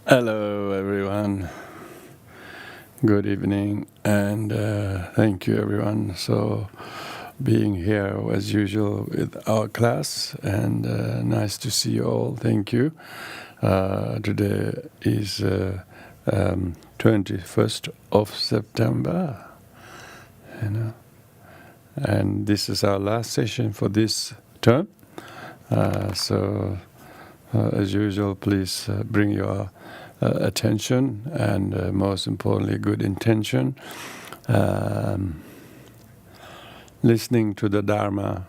Hello everyone, good evening, and thank you everyone for being here as usual with our class, and nice to see you all, thank you. Today is 21st of September, and this is our last session for this term, so as usual, please bring your attention and most importantly good intention. Listening to the Dharma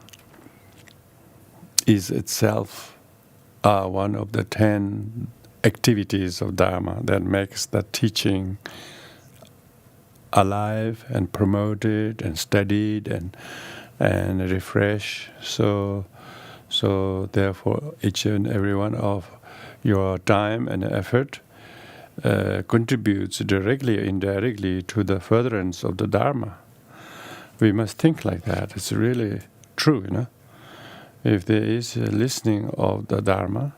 is itself one of the 10 activities of Dharma that makes the teaching alive and promoted and studied and refreshed. So therefore each and every one of your time and effort contributes directly or indirectly to the furtherance of the Dharma. We must think like that. It's really true, If there is a listening of the Dharma,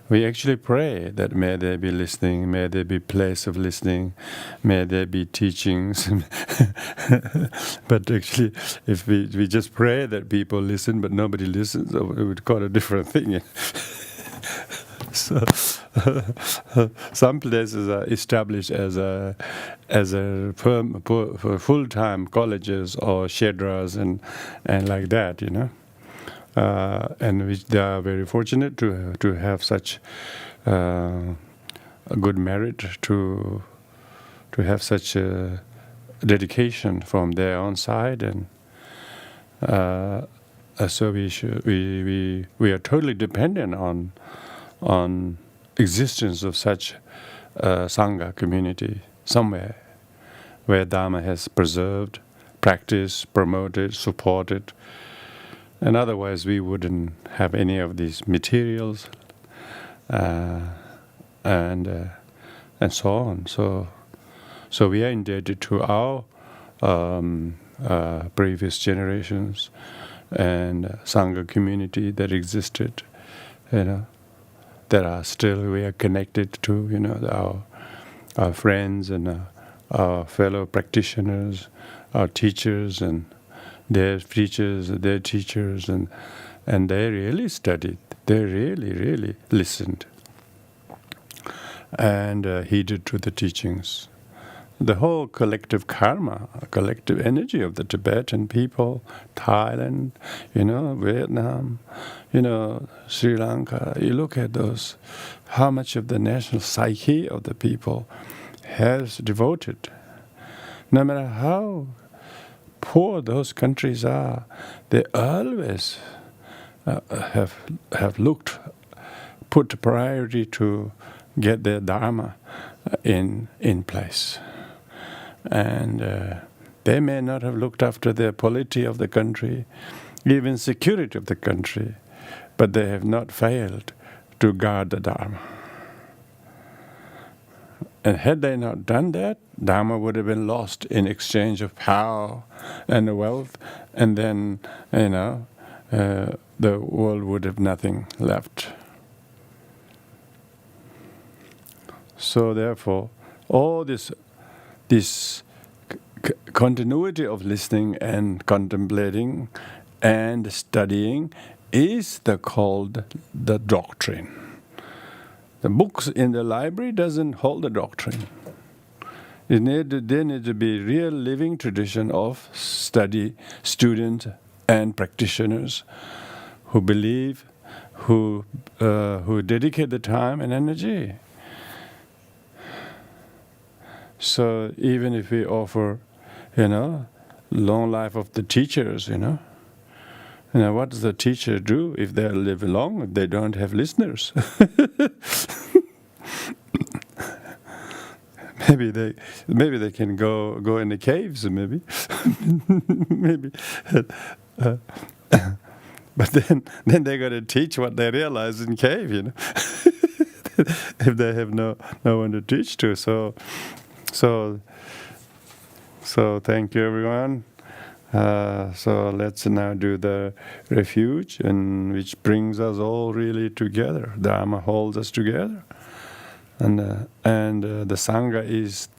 we actually pray that may there be listening, may there be place of listening, may there be teachings. But actually, if we just pray that people listen, but nobody listens, it would call a different thing. So some places are established as a for full-time colleges or shedras and like that, and which they are very fortunate to have such a good merit to have such a dedication from their own side, and so we are totally dependent on existence of such Sangha community somewhere where Dharma has preserved, practiced, promoted, supported, and otherwise we wouldn't have any of these materials and so on. So we are indebted to our previous generations and Sangha community that existed, that are still we are connected to, our friends and our fellow practitioners, our teachers and their teachers, their teachers, and they really studied. They really listened. and heeded to the teachings. The whole collective karma, collective energy of the Tibetan people, Thailand, Vietnam, Sri Lanka, you look at those, how much of the national psyche of the people has devoted. No matter how poor those countries are, they always have put priority to get their dharma in place. And they may not have looked after the polity of the country, even security of the country, but they have not failed to guard the dharma. And had they not done that, dharma would have been lost in exchange of power and wealth, and then, the world would have nothing left. So therefore, all this continuity of listening and contemplating and studying is called the doctrine. The books in the library doesn't hold the doctrine. There need to be real living tradition of study, students and practitioners who believe, who dedicate the time and energy. So even if we offer, long life of the teachers, what does the teacher do if they live long, if they don't have listeners? Maybe they can go in the caves, maybe. Maybe. But then they got to teach what they realize in cave, if they have no one to teach to. So thank you, everyone. So let's now do the refuge, and which brings us all really together. Dharma holds us together, and the Sangha is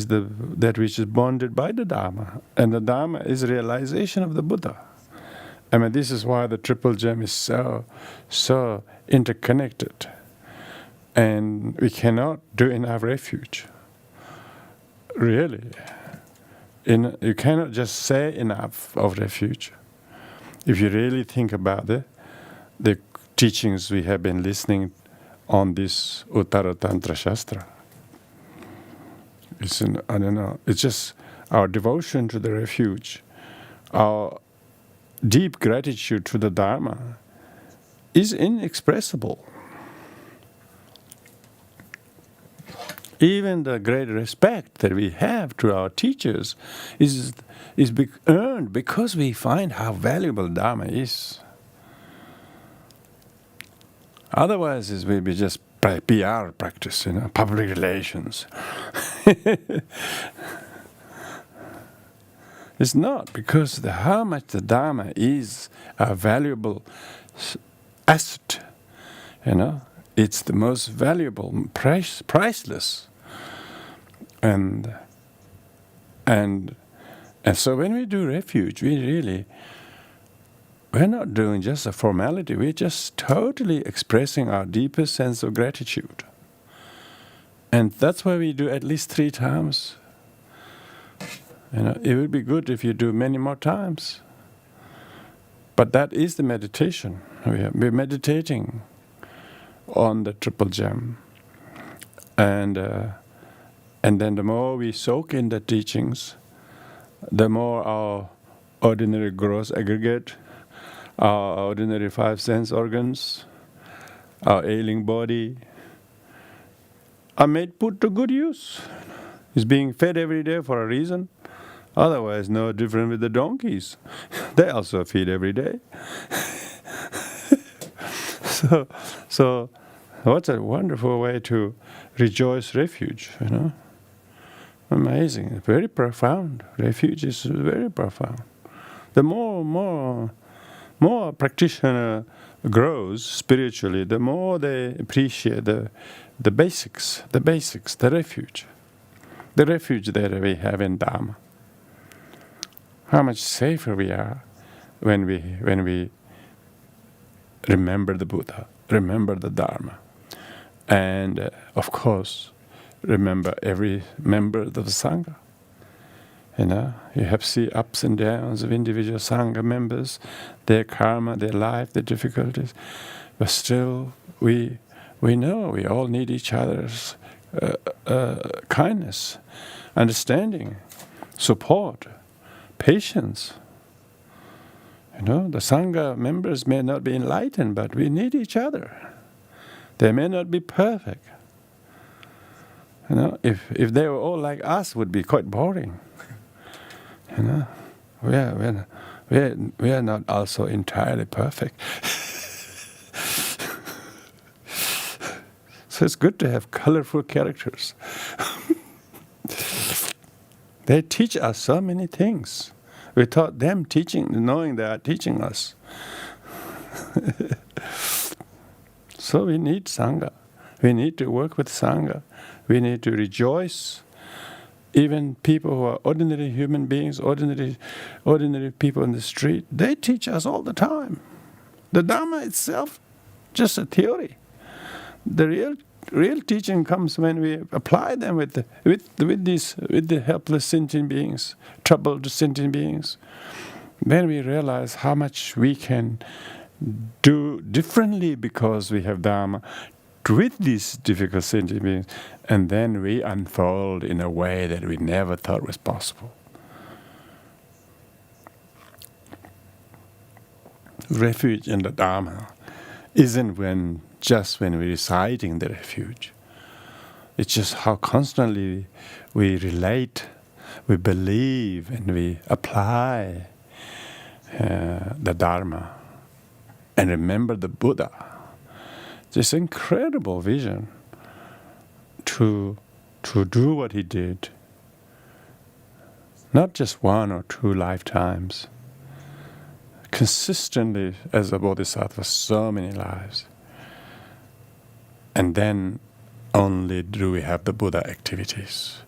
that which is bonded by the Dharma, and the Dharma is realization of the Buddha. I mean, this is why the Triple Gem is so interconnected. And we cannot do enough refuge. Really. You cannot just say enough of refuge. If you really think about the teachings we have been listening on this Uttaratantra Shastra, it's just our devotion to the refuge, our deep gratitude to the Dharma is inexpressible. Even the great respect that we have to our teachers is earned because we find how valuable Dharma is. Otherwise, it will be just PR practice, public relations. It's not, because how much the Dharma is a valuable asset, It's the most valuable, priceless. And so when we do refuge, we're not doing just a formality, we're just totally expressing our deepest sense of gratitude. And that's why we do at least 3 times. It would be good if you do many more times. But that is the meditation. We're meditating on the Triple Gem. And then the more we soak in the teachings, the more our ordinary gross aggregate, our ordinary 5 sense organs, our ailing body, are put to good use. It's being fed every day for a reason. Otherwise, no different with the donkeys. They also feed every day. So what a wonderful way to rejoice refuge, Amazing, very profound. Refuge is very profound. The more practitioner grows spiritually, the more they appreciate the basics, the refuge that we have in Dharma. How much safer we are when we remember the Buddha, remember the Dharma, And of course, remember every member of the Sangha. You have to see ups and downs of individual Sangha members, their karma, their life, their difficulties. But still, we know we all need each other's kindness, understanding, support, patience. The Sangha members may not be enlightened, but we need each other. They may not be perfect. If they were all like us, it would be quite boring. We are not also entirely perfect. So it's good to have colorful characters. They teach us so many things. We taught them knowing they are teaching us. So we need Sangha. We need to work with Sangha. We need to rejoice. Even people who are ordinary human beings, ordinary people in the street, they teach us all the time. The Dharma itself, just a theory. The real teaching comes when we apply them with the helpless sentient beings, troubled sentient beings. Then we realize how much we can do differently because we have Dharma with these difficult sentient beings, and then we unfold in a way that we never thought was possible. Refuge in the Dharma isn't just when we're reciting the refuge. It's just how constantly we relate, we believe, and we apply the Dharma and remember the Buddha. This incredible vision to do what he did, not just one or two lifetimes, consistently as a bodhisattva, so many lives. And then only do we have the Buddha activities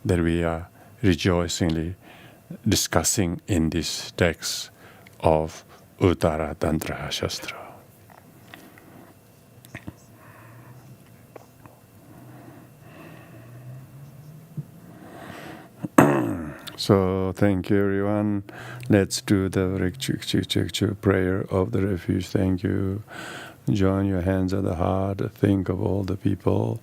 that we are rejoicingly discussing in this text of Uttaratantra Shastra. So thank you, everyone. Let's do the prayer of the refuge. Thank you. Join your hands at the heart. Think of all the people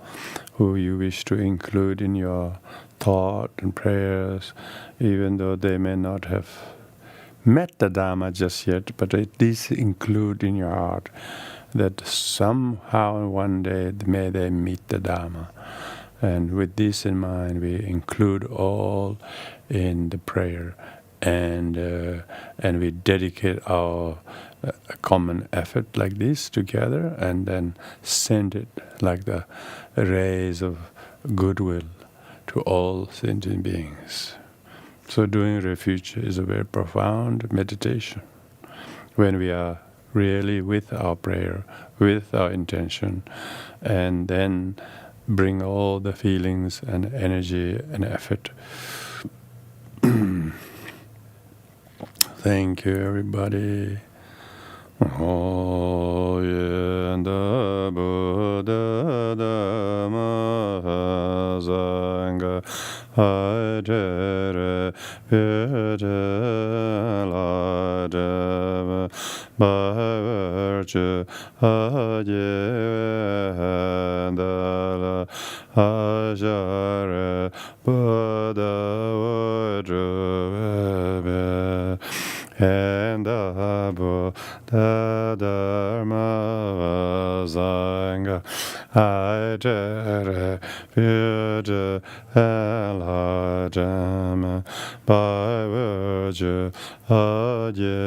who you wish to include in your thought and prayers, even though they may not have met the Dharma just yet, but at least include in your heart that somehow one day may they meet the Dharma. And with this in mind, we include all in the prayer, and we dedicate our common effort like this together, and then send it like the rays of goodwill to all sentient beings. So doing refuge is a very profound meditation when we are really with our prayer, with our intention, and then bring all the feelings and energy and effort. Thank you, everybody. Oyenda Buddha Dhamma Asanga Vajra Vajra Lama Vajra Ajendala Ajara Buddha Vajra and Buddha Dharma Asanga Ajara Vajra Alajama Vajra Ajendala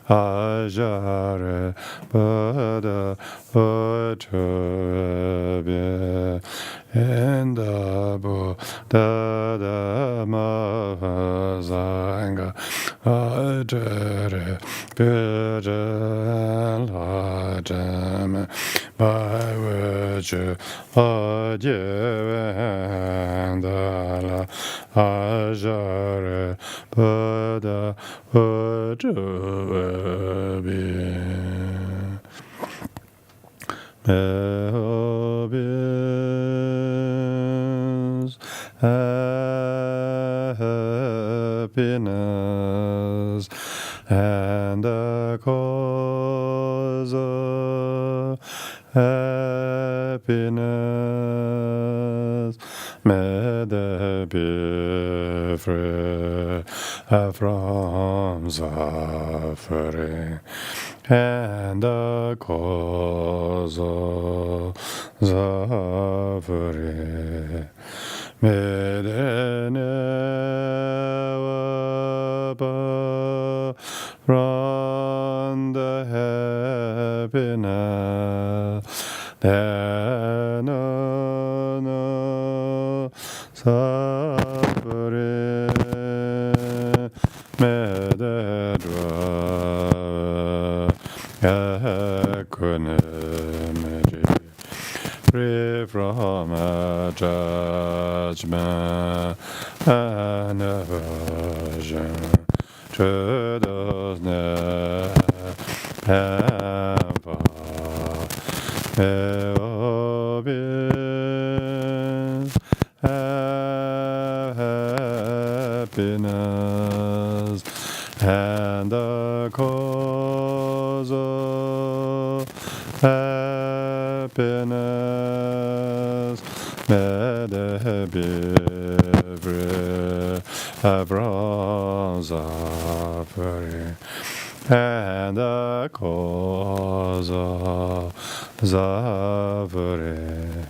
Ajara Buddha Vajra and Buddha Dhamma Asanga Ajara Vajra Alajama Vajra Ajendala Ajara Buddha Vajra. happiness, happiness, and the cause of happiness. May they be free from suffering, and the cause of suffering. May they never part from the happiness that no suffering. May they dwell equanimity, free from judgment and aversion to those never peace, happiness, and the cause of happiness. May they be free from suffering, and the cause of suffering.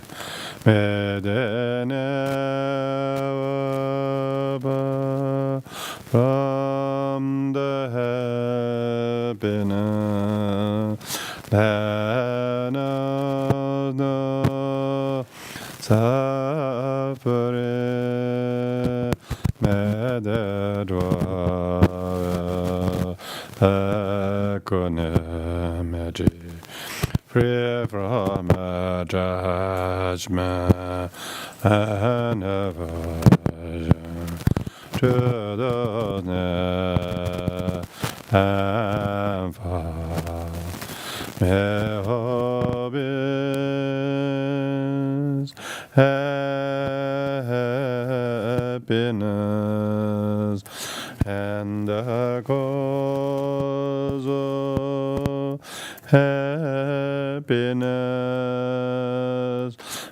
May they never part from the happiness that knows no suffering. May they dwell equanimity, free from judgment and aversion to the near and far. May all beings happiness, and the cause of happiness.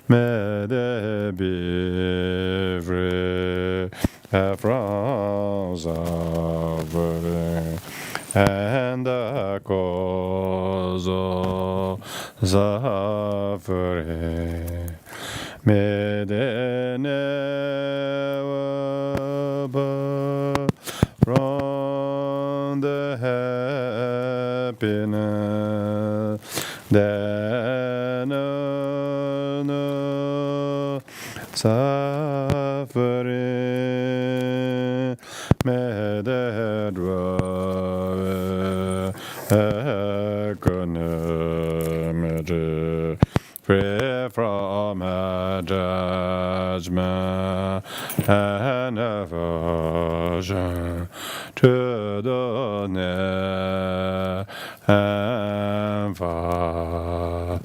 May they be free from suffering, and the cause of suffering. May they never part from the happiness that knows no suffering. May they dwell equanimity, free from judgment and aversion to the near and far.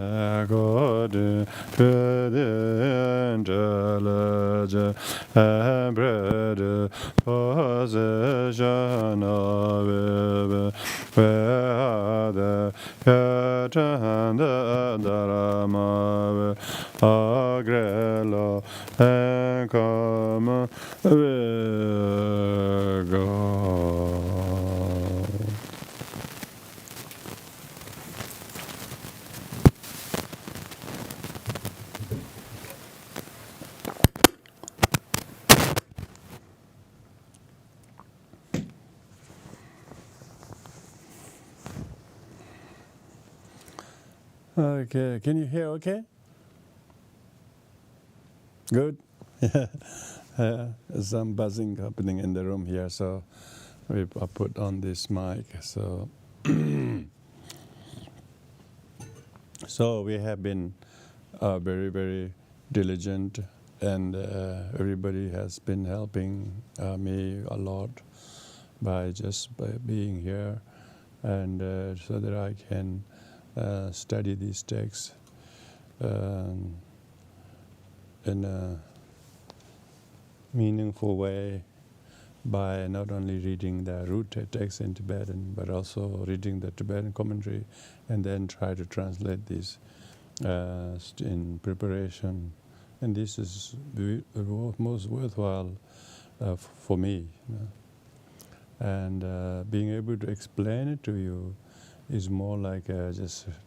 According to the intelligence and bread possession of it, where the and the Dharma agrelo and come will go. Okay, can you hear okay? Good? Some buzzing happening in the room here, so I put on this mic. So, so we have been very, very diligent, and everybody has been helping me a lot by being here, and so that I can study these texts in a meaningful way by not only reading the root text in Tibetan, but also reading the Tibetan commentary, and then try to translate these in preparation. And this is the most worthwhile for me. And being able to explain it to you is more like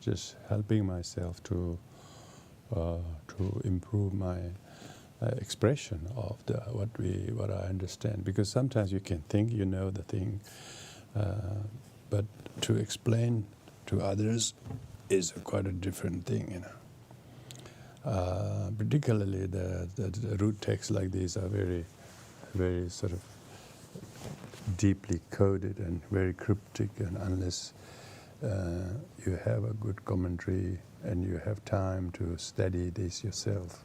just helping myself to improve my expression of what I understand. Because sometimes you can think you know the thing, but to explain to others is quite a different thing, particularly the root texts like these are very, very sort of deeply coded and very cryptic, and unless you have a good commentary and you have time to study this yourself,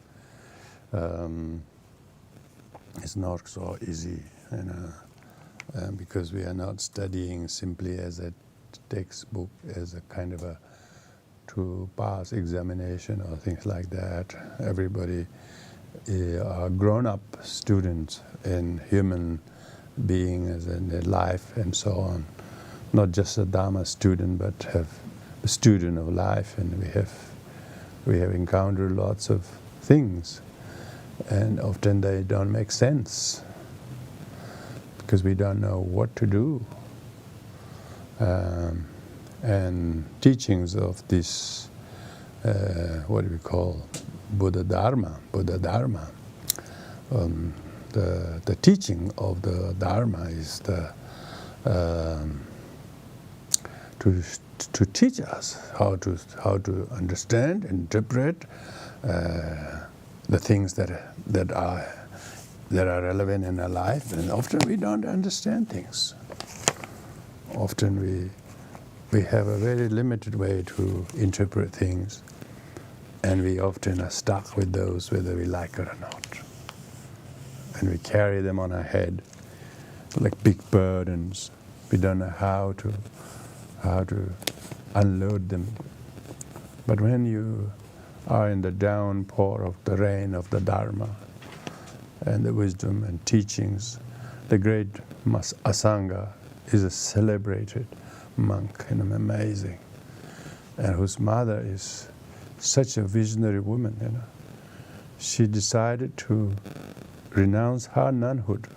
it's not so easy, because we are not studying simply as a textbook, as a kind of a to pass examination or things like that. Everybody are grown-up students in human being as in their life and so on. Not just a Dharma student, but have a student of life, and we have encountered lots of things, and often they don't make sense because we don't know what to do. And teachings of this, what do we call Buddha Dharma? The teaching of the Dharma is to teach us how to understand, interpret the things that are relevant in our life. And often we don't understand things. Often we have a very limited way to interpret things, and we often are stuck with those whether we like it or not. And we carry them on our head like big burdens. We don't know how to unload them. But when you are in the downpour of the rain of the Dharma and the wisdom and teachings, the great Asanga is a celebrated monk, amazing, and whose mother is such a visionary woman. She decided to renounce her nunhood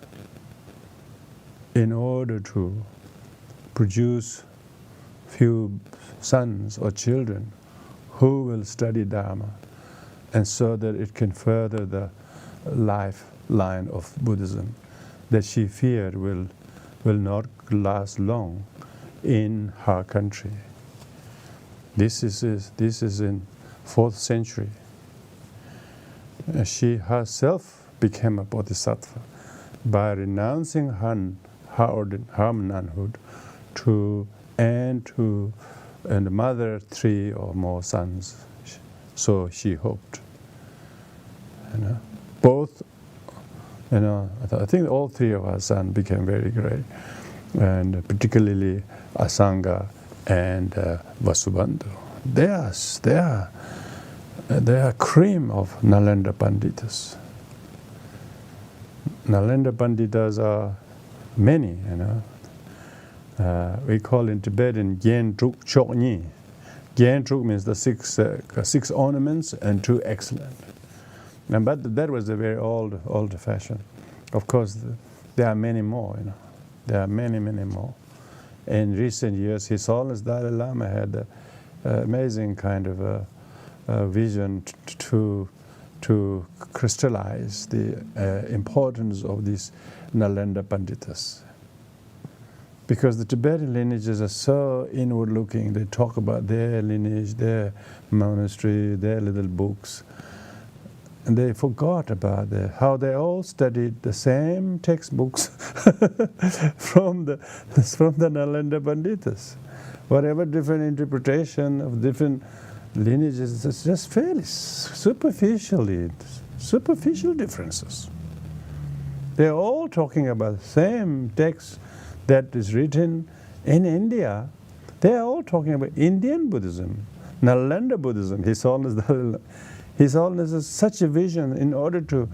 in order to produce few sons or children who will study Dharma, and so that it can further the lifeline of Buddhism that she feared will not last long in her country. This is in 4th century. She herself became a bodhisattva by renouncing her nunhood and mother 3 or more sons. So she hoped. Both. I think all 3 of her sons became very great, and particularly Asanga and Vasubandhu. They are cream of Nalanda Panditas. Nalanda Panditas are many, we call in Tibetan Gyen Truk Chok Nyi. Gyen Truk means the 6 ornaments and 2 excellent. But that was a very old fashion. Of course, there are many more, There are many more. In recent years, His Holiness Dalai Lama had an amazing kind of a vision to crystallize the importance of these Nalanda Panditas. Because the Tibetan lineages are so inward-looking. They talk about their lineage, their monastery, their little books. And they forgot about how they all studied the same textbooks from the Nalanda Panditas. Whatever different interpretation of different lineages, it's just fairly superficial differences. They're all talking about the same text that is written in India They are all talking about Indian Buddhism, Nalanda Buddhism. His Holiness is such a vision in order to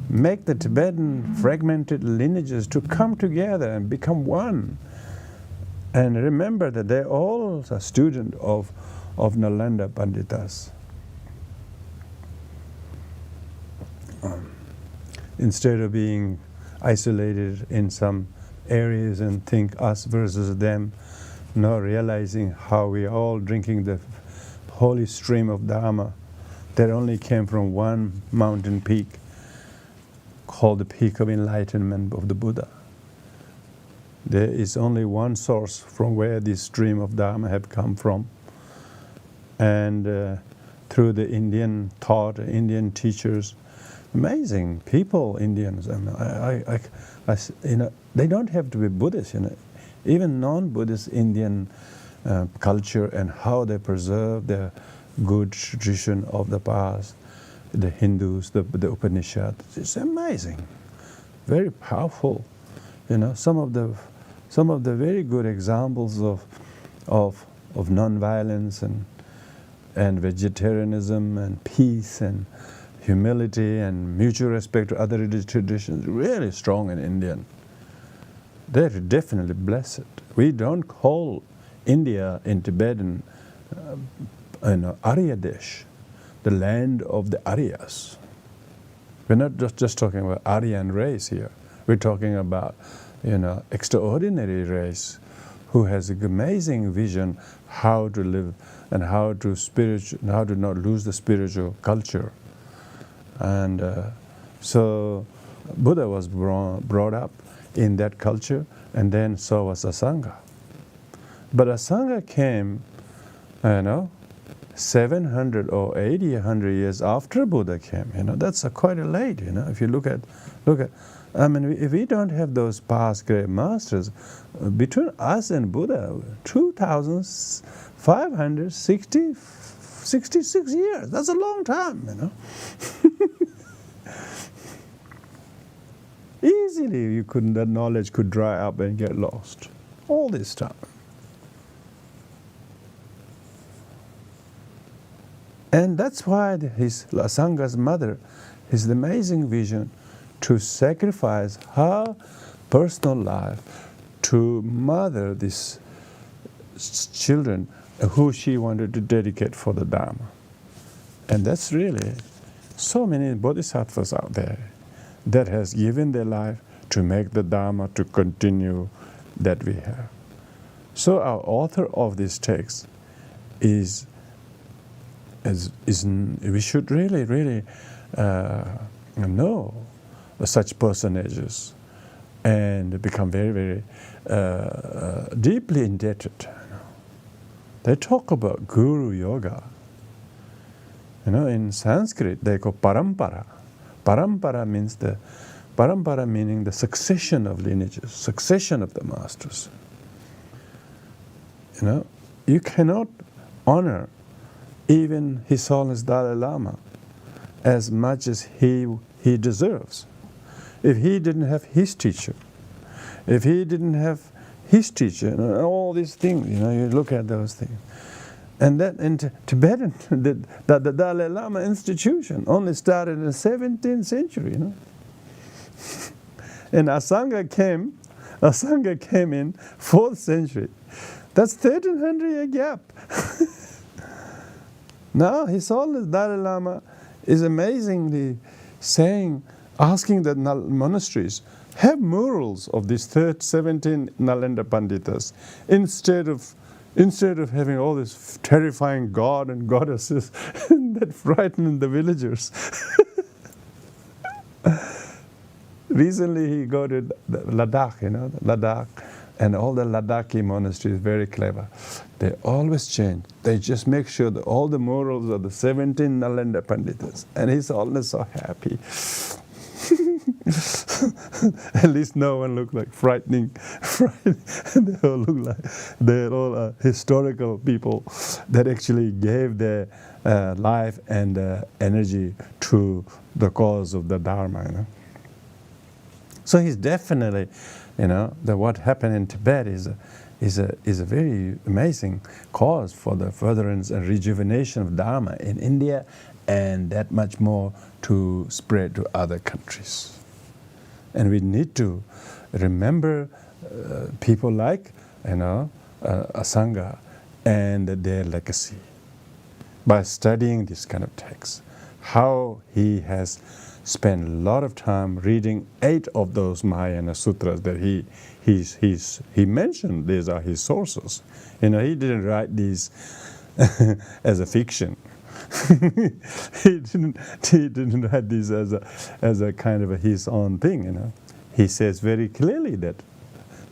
make the Tibetan fragmented lineages to come together and become one. And remember that they're all a student of Nalanda Panditas. Instead of being isolated in some areas and think us versus them, now realizing how we are all drinking the holy stream of Dharma that only came from one mountain peak called the peak of enlightenment of the Buddha. There is only one source from where this stream of Dharma have come from. And through the Indian thought, Indian teachers, amazing people, Indians. They don't have to be Buddhist. Even non-Buddhist Indian culture and how they preserve their good tradition of the past, the Hindus, the Upanishads. It's amazing, very powerful. Some of the very good examples of non-violence and vegetarianism and peace and humility and mutual respect to other religious traditions, really strong in Indian. They're definitely blessed. We don't call India in Tibetan Arya Desh, the land of the Aryas. We're not just talking about Aryan race here. We're talking about extraordinary race who has an amazing vision how to live and how to not lose the spiritual culture. And so Buddha was brought up in that culture, and then so was Asanga. But Asanga came, 700 or 100 years after Buddha came. That's quite late. If you look at, if we don't have those past great masters, between us and Buddha, 2,566 years. That's a long time. Easily, that knowledge could dry up and get lost. All this time. And that's why Asanga's mother has the amazing vision to sacrifice her personal life to mother these children who she wanted to dedicate for the Dharma. And that's really so many bodhisattvas out there that has given their life to make the Dharma to continue that we have. So our author of this text we should really know such personages and become very, very deeply indebted. They talk about Guru Yoga. In Sanskrit they call parampara. Parampara meaning the succession of lineages, succession of the masters. You cannot honor even His Holiness Dalai Lama as much as he deserves. If he didn't have his teacher, and all these things, you look at those things. And that in Tibetan, the Dalai Lama institution only started in the 17th century, And Asanga came in 4th century. That's 1300-year gap. Now His Holiness Dalai Lama is amazingly asking the monasteries, have murals of these 17 Nalanda Panditas instead of having all this terrifying god and goddesses that frighten the villagers. Recently he go to Ladakh, Ladakh, and all the Ladakhi monasteries, very clever. They always change. They just make sure that all the murals are the 17 Nalanda Panditas. And he's always so happy. At least no one looked like frightening. They all look like they're all historical people that actually gave their life and energy to the cause of the Dharma. So he's definitely, that what happened in Tibet is is a very amazing cause for the furtherance and rejuvenation of Dharma in India, and that much more to spread to other countries. And we need to remember people like, Asanga and their legacy by studying this kind of text. How he has spent a lot of time reading 8 of those Mahayana sutras that he mentioned. These are his sources. He didn't write these as a fiction. he didn't write these as a kind of his own thing. He says very clearly that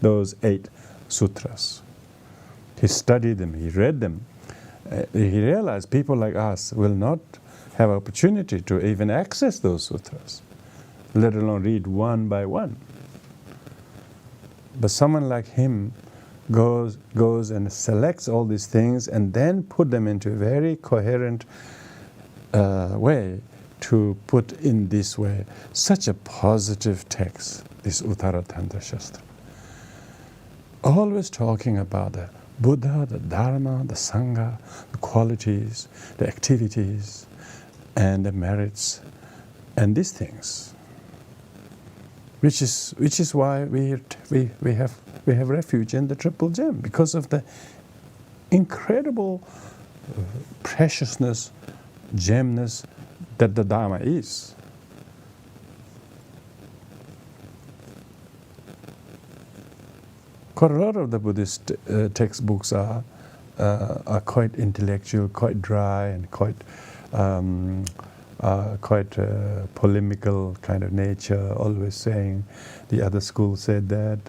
those 8 sutras, he studied them, he read them. He realized people like us will not have opportunity to even access those sutras, let alone read one by one. But someone like him goes and selects all these things and then put them into a very coherent way to put in this way such a positive text, this Uttaratantra Shastra. Always talking about the Buddha, the Dharma, the Sangha, the qualities, the activities, and the merits, and these things. Which is why we have refuge in the Triple Gem, because of the incredible preciousness, gemness that the Dharma is. Quite a lot of the Buddhist textbooks are quite intellectual, quite dry, and quite polemical kind of nature, always saying the other school said that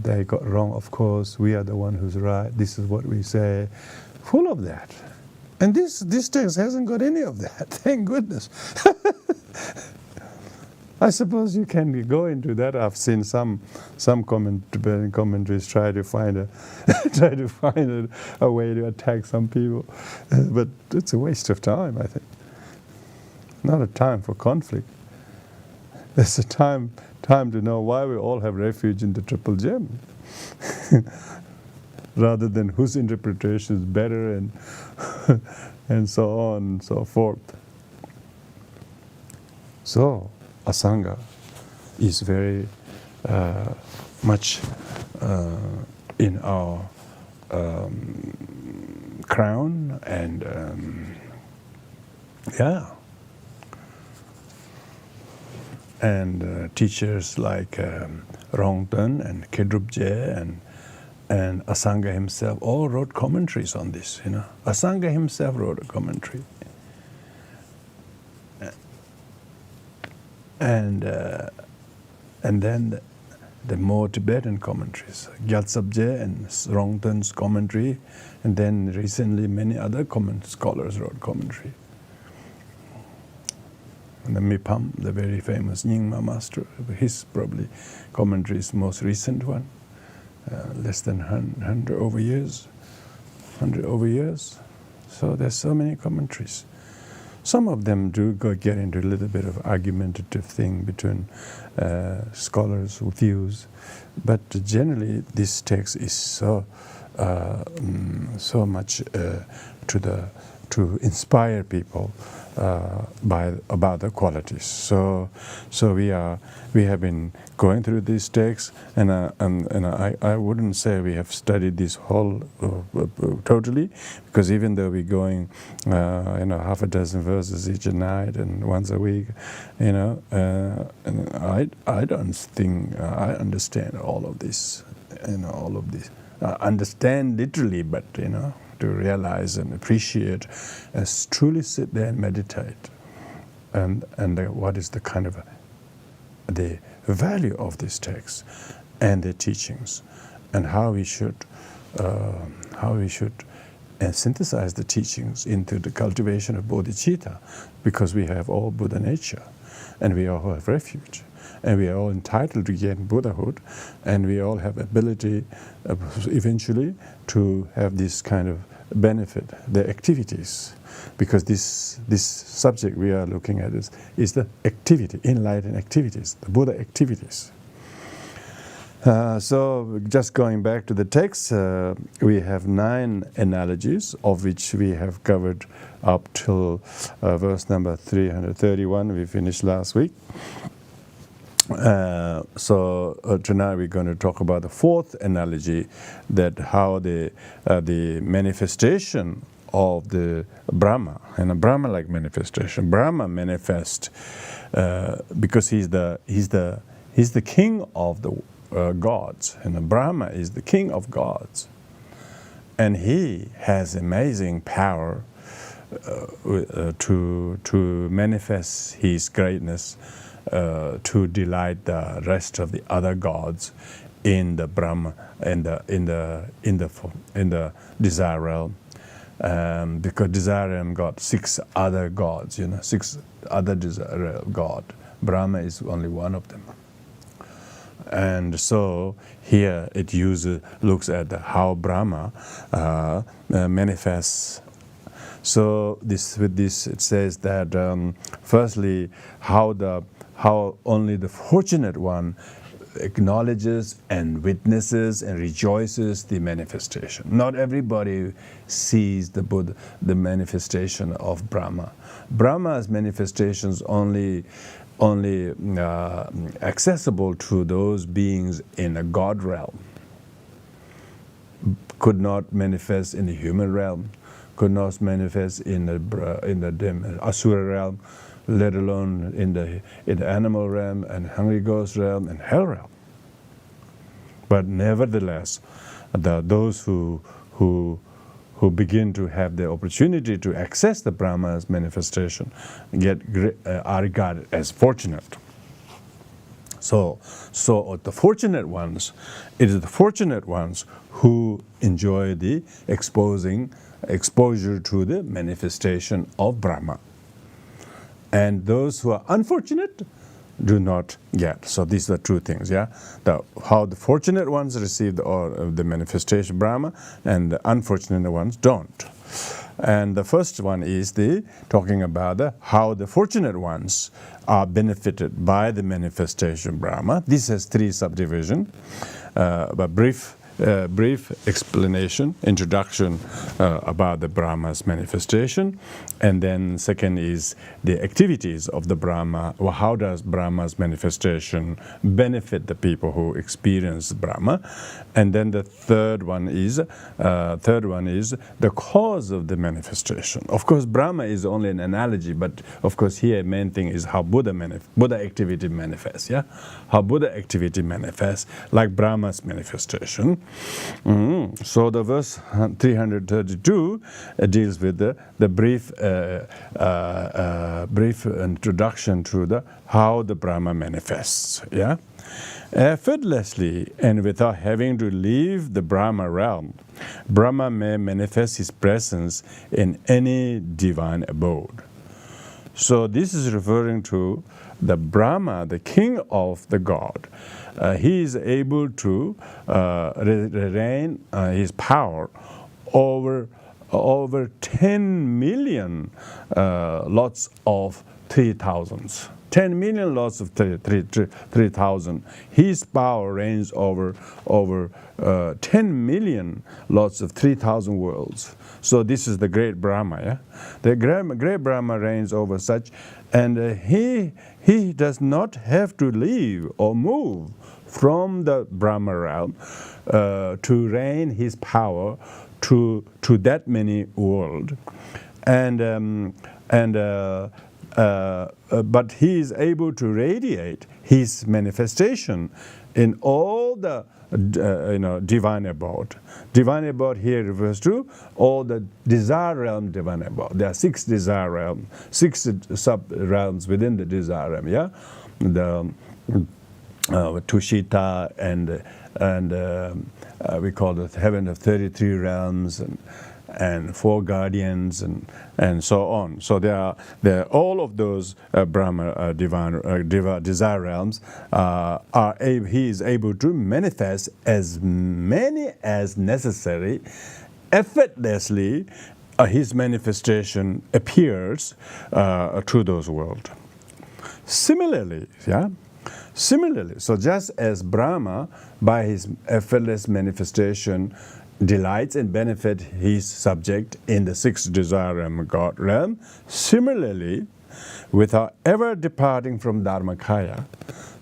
they got wrong, of course, we are the one who's right, this is what we say, full of that. And this text hasn't got any of that, thank goodness. I suppose you can go into that. I've seen some commentaries try to find a way to attack some people, but it's a waste of time, I think. Not a time for conflict. It's a time to know why we all have refuge in the Triple Gem, rather than whose interpretation is better and so on and so forth. So Asanga is very much in our crown, and and teachers like Rongten and Kedrupje and Asanga himself all wrote commentaries on this. Asanga himself wrote a commentary. And then the more Tibetan commentaries, Gyaltsabje and Rongten's commentary, and then recently many other scholars wrote commentary. And the Mipam, the very famous Nyingma master, his probably commentary is the most recent one, less than 100 over years. So there's so many commentaries. Some of them do get into a little bit of argumentative thing between scholars' views, but generally this text is so much to inspire people about the qualities. So we have been going through these texts, and I wouldn't say we have studied this whole totally, because even though we're going half a dozen verses each night and once a week, and I don't think I understand all of this, understand literally, but to realize and appreciate, as truly sit there and meditate, and what is the kind of the value of this text and the teachings, and how we should synthesize the teachings into the cultivation of bodhicitta, because we have all Buddha nature, and we all have refuge, and we are all entitled to gain Buddhahood, and we all have ability eventually to have this kind of benefit, the activities, because this subject we are looking at is the activity, enlightened activities, the Buddha activities. So just going back to the text, we have 9 analogies, of which we have covered up till verse number 331. We finished last week. So tonight we're going to talk about the 4th analogy, that how the manifestation of the Brahma, and a Brahma-like manifestation. Brahma manifests because he's the king of the gods, and Brahma is the king of gods, and he has amazing power to manifest his greatness, to delight the rest of the other gods in the Brahma, in the desire realm, because desire realm got 6 other gods, 6 other desire realm god. Brahma is only one of them. And so here it looks at how Brahma manifests. So with this it says that firstly how only the fortunate one acknowledges and witnesses and rejoices the manifestation. Not everybody sees the Buddha, the manifestation of Brahma. Brahma's manifestations only accessible to those beings in a God realm. Could not manifest in the human realm, could not manifest in the Asura realm, let alone in the animal realm and hungry ghost realm and hell realm. But nevertheless, those who begin to have the opportunity to access the Brahma's manifestation are regarded as fortunate. So the fortunate ones, it is the fortunate ones who enjoy the exposure to the manifestation of Brahma. And those who are unfortunate do not get. So these are 2 things, yeah? How the fortunate ones receive the manifestation Brahma, and the unfortunate ones don't. And the first one is talking about how the fortunate ones are benefited by the manifestation Brahma. This has 3 subdivisions, but brief explanation, introduction about the Brahma's manifestation, and then second is the activities of the Brahma. Well, how does Brahma's manifestation benefit the people who experience Brahma? And then the third one is the cause of the manifestation. Of course, Brahma is only an analogy, but of course here main thing is how Buddha activity manifests. Yeah, how Buddha activity manifests, like Brahma's manifestation. So the verse 332 deals with the brief introduction to how the Brahma manifests. Yeah, effortlessly and without having to leave the Brahma realm, Brahma may manifest his presence in any divine abode. So this is referring to the Brahma, the king of the god. He is able to reign his power over 10 million lots of 3,000s. 10 million lots of 3,000. His power reigns over 10 million lots of 3,000 worlds. So this is the great Brahma. Yeah? The great Brahma reigns over such, and he does not have to leave or move from the Brahma realm to reign his power to that many worlds, but he is able to radiate his manifestation in all the divine abode. Divine abode here refers to all the desire realm divine abode. There are 6 desire realms, 6 sub realms within the desire realm. Yeah, the Tushita and we call it heaven of 33 realms and 4 guardians and so on. So there are all of those Brahma desire realms he is able to manifest as many as necessary. Effortlessly, his manifestation appears to those worlds. Similarly, Similarly, so just as Brahma, by his effortless manifestation, delights and benefits his subject in the sixth desire realm, God realm, similarly, without ever departing from Dharmakaya.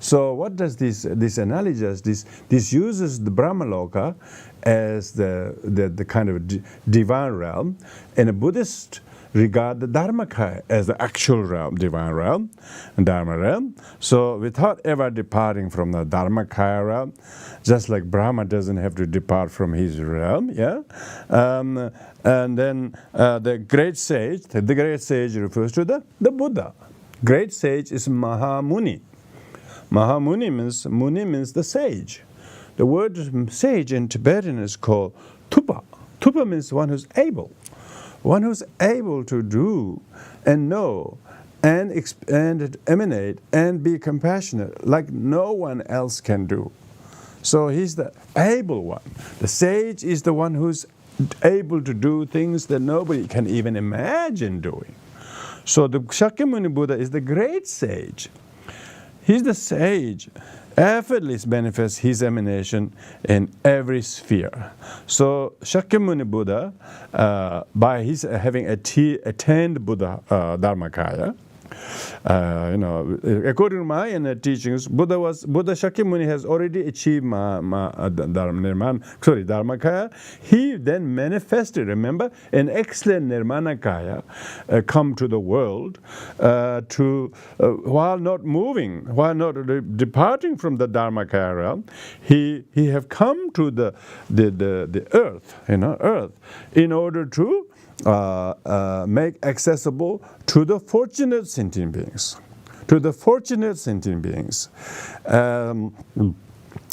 So what does this analogy does? This uses the Brahmaloka as the kind of divine realm, and a Buddhist regard the Dharmakaya as the actual realm, divine realm, and Dharma realm. So without ever departing from the Dharmakaya realm, just like Brahma doesn't have to depart from his realm, yeah. And then the great sage refers to the Buddha. Great sage is Mahamuni. Mahamuni means the sage. The word sage in Tibetan is called tupa. Tupa means one who's able. One who's able to do and know and emanate and be compassionate like no one else can do. So he's the able one. The sage is the one who's able to do things that nobody can even imagine doing. So the Shakyamuni Buddha is the great sage. He's the sage. Effortlessly manifests his emanation in every sphere. So Shakyamuni Buddha, by his having attained Buddha Dharmakaya, according to Mahayana teachings, Buddha Shakyamuni has already achieved Dharmakaya. He then manifested, remember, an excellent Nirmanakaya come to the world while not moving, while not departing from the Dharmakaya realm. He have come to the earth, earth, in order to make accessible to the fortunate sentient beings.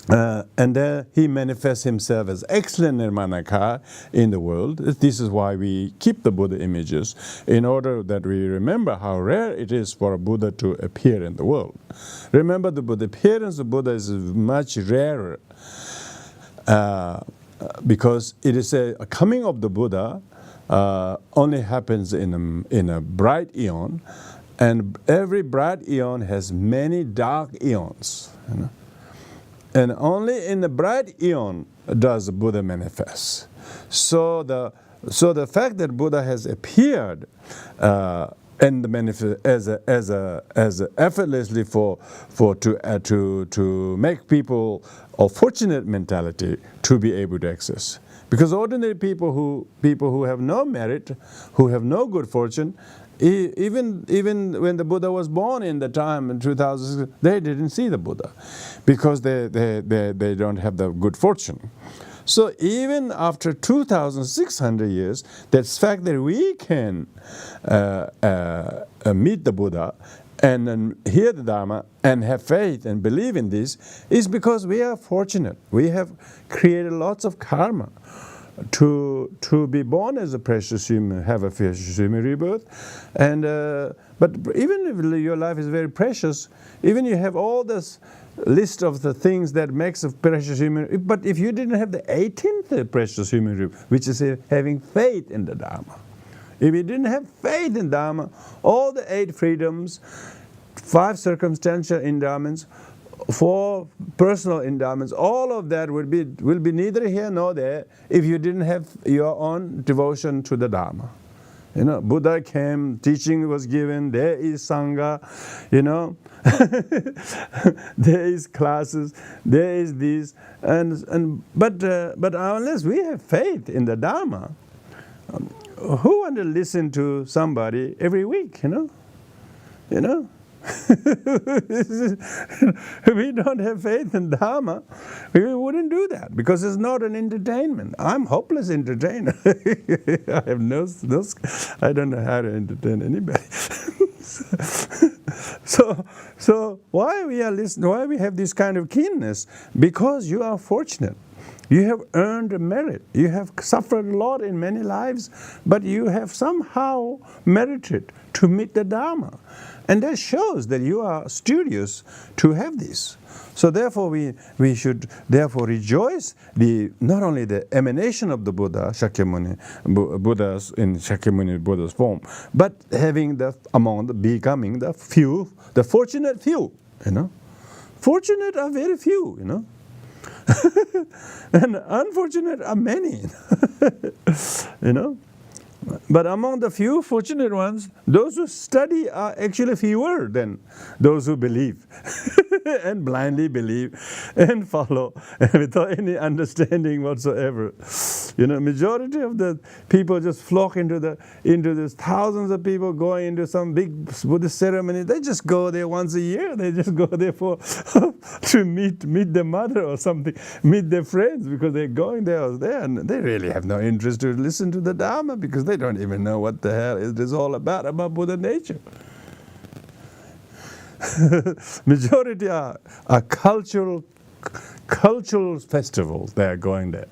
And there he manifests himself as excellent Nirmanakaya in the world. This is why we keep the Buddha images, in order that we remember how rare it is for a Buddha to appear in the world. Remember, the appearance of Buddha is much rarer because it is a coming of the Buddha only happens in a bright eon, and every bright eon has many dark eons. And only in the bright eon does the Buddha manifest. So the fact that Buddha has appeared and manifest as effortlessly to make people of fortunate mentality to be able to access. Because ordinary people who have no merit, who have no good fortune, even when the Buddha was born in the time in 2006, they didn't see the Buddha because they don't have the good fortune. So even after 2,600 years, the fact that we can meet the Buddha and hear the Dharma and have faith and believe in this is because we are fortunate. We have created lots of karma to be born as a precious human, have a precious human rebirth. And but even if your life is very precious, even you have all this list of the things that makes a precious human, but if you didn't have the 18th precious human rebirth, which is having faith in the Dharma, if you didn't have faith in Dharma, all the 8 freedoms, 5 circumstantial endowments, 4 personal endowments, all of that will be neither here nor there if you didn't have your own devotion to the Dharma. Buddha came, teaching was given, there is Sangha, there is classes, there is this, but unless we have faith in the Dharma, who want to listen to somebody every week, If we don't have faith in Dharma, we wouldn't do that because it's not an entertainment. I'm hopeless entertainer. I have I don't know how to entertain anybody. So why we are listening? Why we have this kind of keenness? Because you are fortunate. You have earned merit. You have suffered a lot in many lives, but you have somehow merited to meet the Dharma. And that shows that you are studious to have this. So therefore we should therefore rejoice not only the emanation of the Buddha, Shakyamuni, Buddhas in Shakyamuni Buddha's form, but having becoming the fortunate few, fortunate are very few, and unfortunate are many, But among the few fortunate ones, those who study are actually fewer than those who believe and blindly believe and follow without any understanding whatsoever. Majority of the people just flock into this thousands of people going into some big Buddhist ceremony. They just go there once a year. They just go there for to meet the mother or something, meet their friends because they're going there or there, and they really have no interest to listen to the Dharma because they don't even know what the hell it is all about Buddha nature. Majority are cultural festivals. They are going there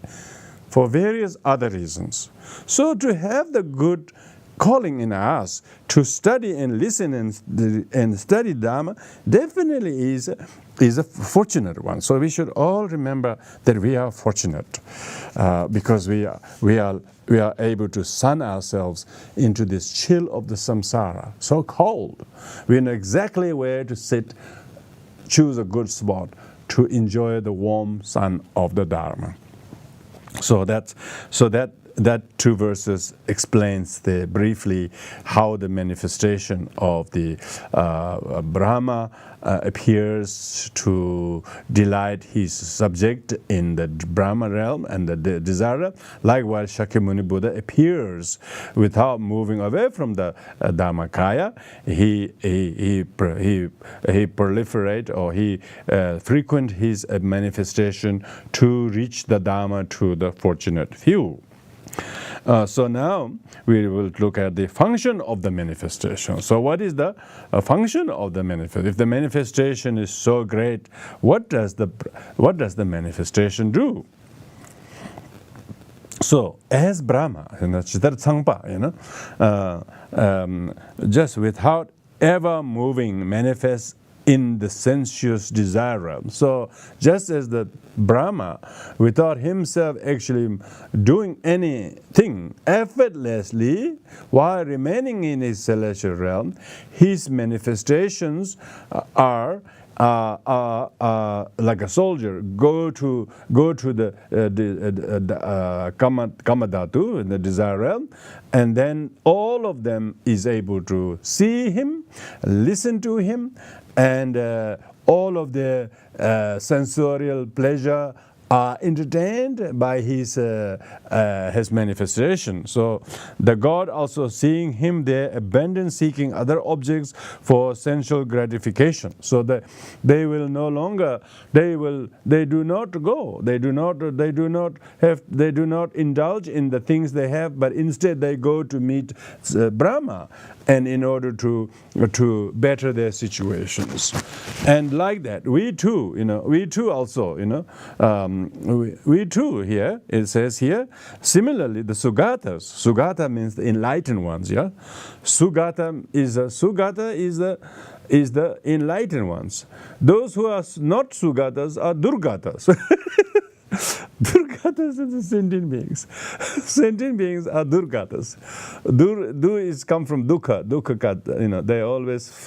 for various other reasons. So to have the good calling in us to study and listen and study Dharma definitely is a fortunate one. So we should all remember that we are fortunate because we are able to sun ourselves into this chill of the samsara. So cold. We know exactly where to sit, choose a good spot to enjoy the warm sun of the Dharma. So that two verses explains briefly how the manifestation of the Brahma appears to delight his subject in the Brahma realm and the desire realm. Likewise, Shakyamuni Buddha appears without moving away from the Dharmakaya. He proliferate or he frequent his manifestation to reach the Dharma to the fortunate few. So now we will look at the function of the manifestation. So what is the function of the manifestation? If the manifestation is so great, what does the manifestation do? So as Brahma, just without ever moving, manifests in the sensuous desire realm. So just as the Brahma, without himself actually doing anything effortlessly while remaining in his celestial realm, his manifestations are like a soldier, go to the Kamadhatu, in the desire realm, and then all of them is able to see him, listen to him, and all of the sensorial pleasure are entertained by his manifestation. So the God also seeing him there, abandon seeking other objects for sensual gratification. So that they will no longer, they do not go, they do not indulge in the things they have, but instead they go to meet Brahma, and in order to better their situations. And like that, we too also, we too here, it says here, similarly the Sugatas, Sugata means the enlightened ones, yeah? Sugata is the enlightened ones. Those who are not Sugatas are Durgatas. Durgatas are the sentient beings. Sentient beings are Durgatas. Du is come from dukkha.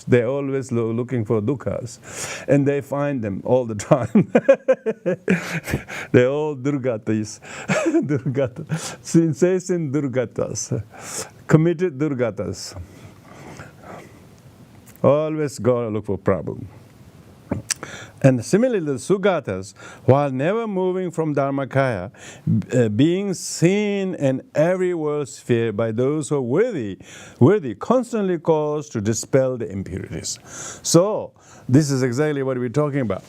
They're always looking for dukkhas, and they find them all the time. They're all Durgatas. Durgata. Incessant Durgatas. Committed Durgatas. Always go look for problem. And similarly, the Sugatas, while never moving from Dharmakaya, being seen in every world sphere by those who are worthy, constantly cause to dispel the impurities. So, this is exactly what we're talking about.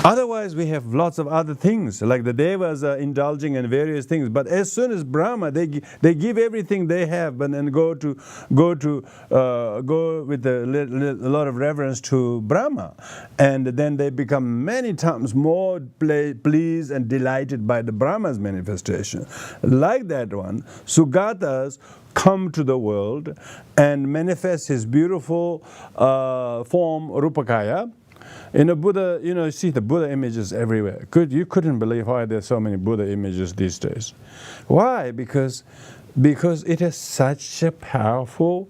Otherwise, we have lots of other things, like the Devas are indulging in various things. But as soon as Brahma, they give everything they have, but then go with a lot of reverence to Brahma, and then they become many times more pleased and delighted by the Brahma's manifestation. Like that one, Sugatas come to the world and manifest his beautiful form, Rupakaya. In a Buddha, you see the Buddha images everywhere. You couldn't believe why there's so many Buddha images these days. Why? Because it has such a powerful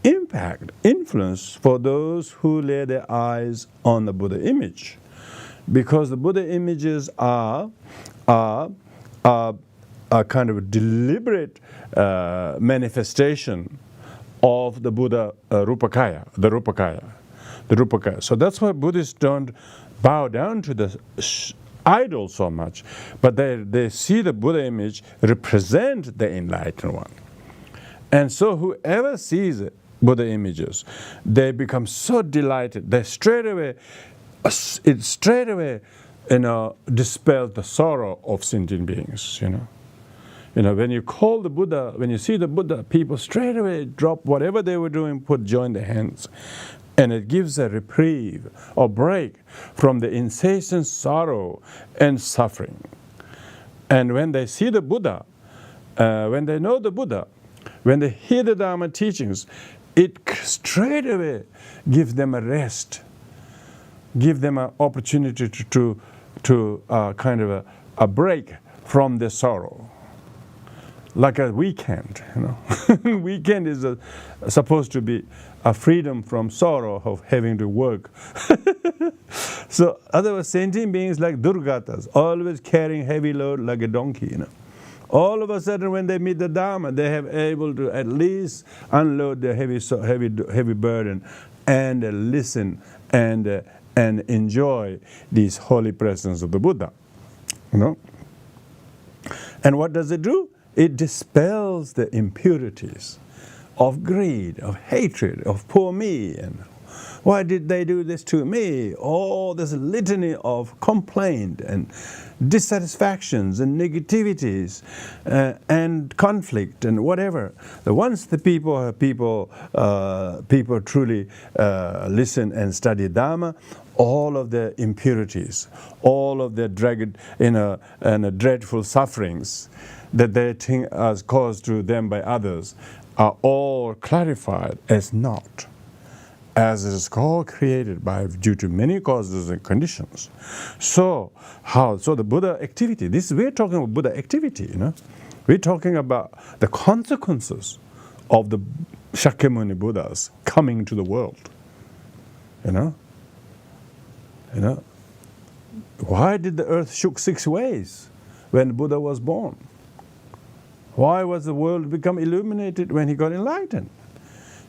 impact, influence for those who lay their eyes on the Buddha image. Because the Buddha images are a kind of a deliberate manifestation of the Buddha Rupakaya, the Rupakaya. So that's why Buddhists don't bow down to the idol so much, but they see the Buddha image represent the enlightened one. And so whoever sees Buddha images, they become so delighted. They straight away dispels the sorrow of sentient beings. When you call the Buddha, when you see the Buddha, people straight away drop whatever they were doing, join their hands. And it gives a reprieve or break from the incessant sorrow and suffering. And when they see the Buddha, when they know the Buddha, when they hear the Dharma teachings, it straight away gives them a rest, give them an opportunity to kind of a break from the sorrow. Like a weekend, Weekend is supposed to be a freedom from sorrow of having to work. So otherwise, sentient beings like Durgatas, always carrying heavy load like a donkey, All of a sudden, when they meet the Dharma, they have able to at least unload their heavy burden and listen and enjoy this holy presence of the Buddha, And what does it do? It dispels the impurities of greed, of hatred, of poor me, and why did they do this to me? All this litany of complaint and dissatisfactions and negativities and conflict and whatever. Once the people truly listen and study Dharma, all of the impurities, all of the dreadful sufferings that they think as caused to them by others are all clarified as not, as it is all created due to many causes and conditions. So the Buddha activity, we're talking about Buddha activity, We're talking about the consequences of the Shakyamuni Buddhas coming to the world. Why did the earth shook 6 ways when Buddha was born? Why was the world become illuminated when he got enlightened?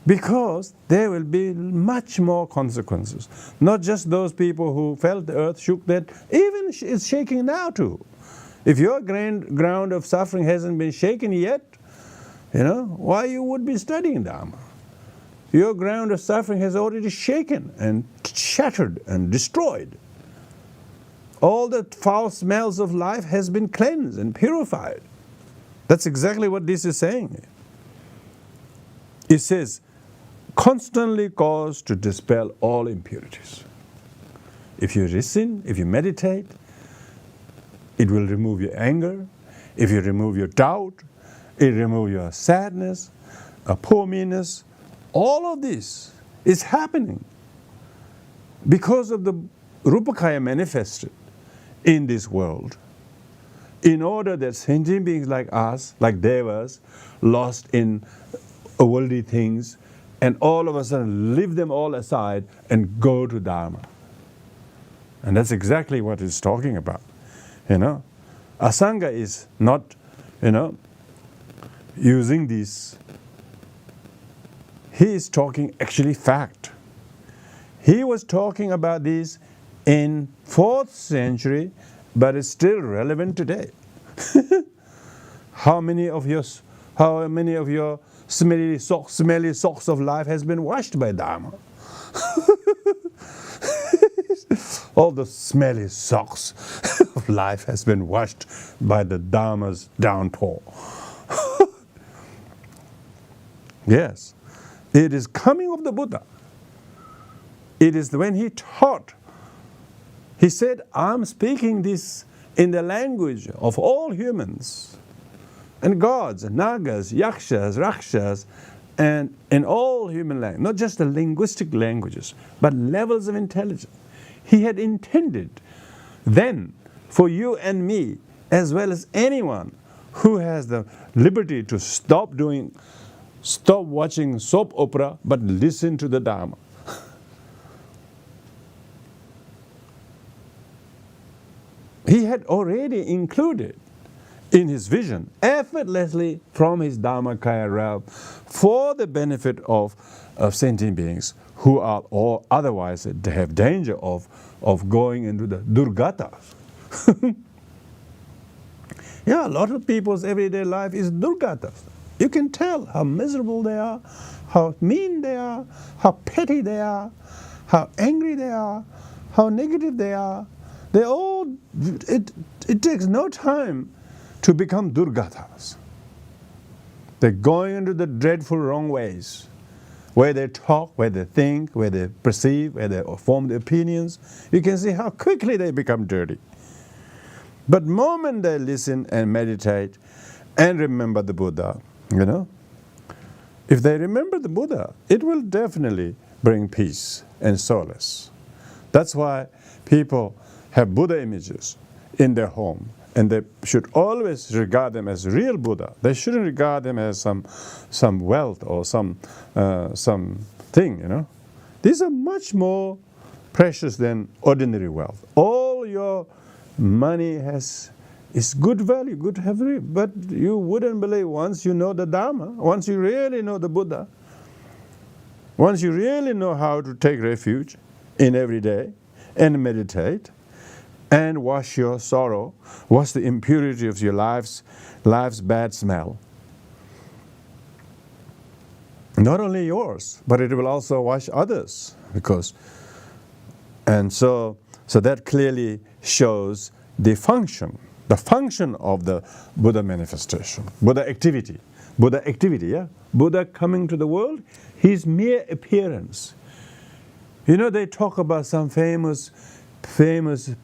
Because there will be much more consequences. Not just those people who felt the earth shook, that even it's shaking now too. If your ground of suffering hasn't been shaken yet, why you would be studying Dharma? Your ground of suffering has already shaken and shattered and destroyed. All the foul smells of life has been cleansed and purified. That's exactly what this is saying. It says, constantly cause to dispel all impurities. If you listen, if you meditate, it will remove your anger. If you remove your doubt, it will remove your sadness, poor meanness. All of this is happening because of the Rupakaya manifested in this world, in order that sentient beings like us, like devas, lost in worldly things, and all of a sudden leave them all aside and go to Dharma. And that's exactly what it's talking about. Asanga is not, using this. He is talking actually fact. He was talking about this in 4th century, but it's still relevant today. How many of your smelly socks of life has been washed by Dharma? All the smelly socks of life has been washed by the Dharma's downpour. Yes, it is coming of the Buddha. It is when he taught. He said, I'm speaking this in the language of all humans and gods, nagas, yakshas, rakshas, and in all human language, not just the linguistic languages, but levels of intelligence. He had intended then for you and me, as well as anyone who has the liberty to stop doing Stop watching soap opera, but listen to the Dharma. He had already included in his vision, effortlessly from his Dharmakaya realm, for the benefit of sentient beings who are or otherwise they have danger of going into the durgata. Yeah, a lot of people's everyday life is durgata. You can tell how miserable they are, how mean they are, how petty they are, how angry they are, how negative they are. They all, it takes no time to become durgatas. They're going into the dreadful wrong ways, where they talk, where they think, where they perceive, where they form their opinions. You can see how quickly they become dirty. But the moment they listen and meditate and remember the Buddha, if they remember the Buddha, it will definitely bring peace and solace. That's why people have Buddha images in their home, and they should always regard them as real Buddha. They shouldn't regard them as some wealth or some thing. These are much more precious than ordinary wealth. All your money is good value, good value, but you wouldn't believe once you know the Dharma, once you really know the Buddha, once you really know how to take refuge in every day and meditate and wash your sorrow, wash the impurity of your life's bad smell. Not only yours, but it will also wash others, so that clearly shows the function of the Buddha manifestation, Buddha activity, yeah? Buddha coming to the world, his mere appearance. They talk about some famous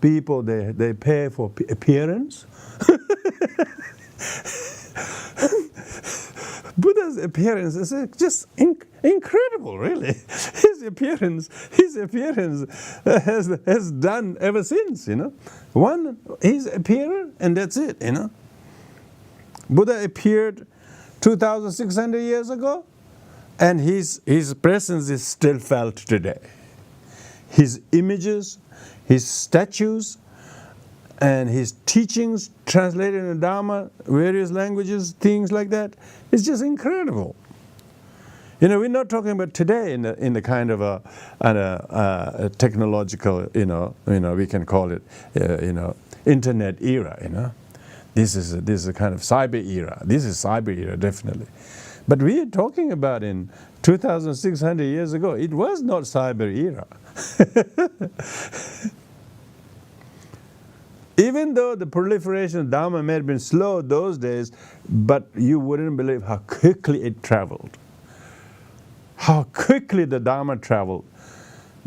people, they pay for appearance. Buddha's appearance is just incredible, really. His appearance has done ever since, He's appeared and that's it, Buddha appeared 2,600 years ago, and his presence is still felt today. His images, his statues, and his teachings translated in Dharma, various languages, things like that. It's just incredible. We're not talking about today in the kind of a technological, we can call it, internet era. This is a kind of cyber era. This is cyber era, definitely. But we are talking about in 2,600 years ago. It was not cyber era. Even though the proliferation of Dharma may have been slow those days, but you wouldn't believe how quickly it traveled. How quickly the Dharma traveled.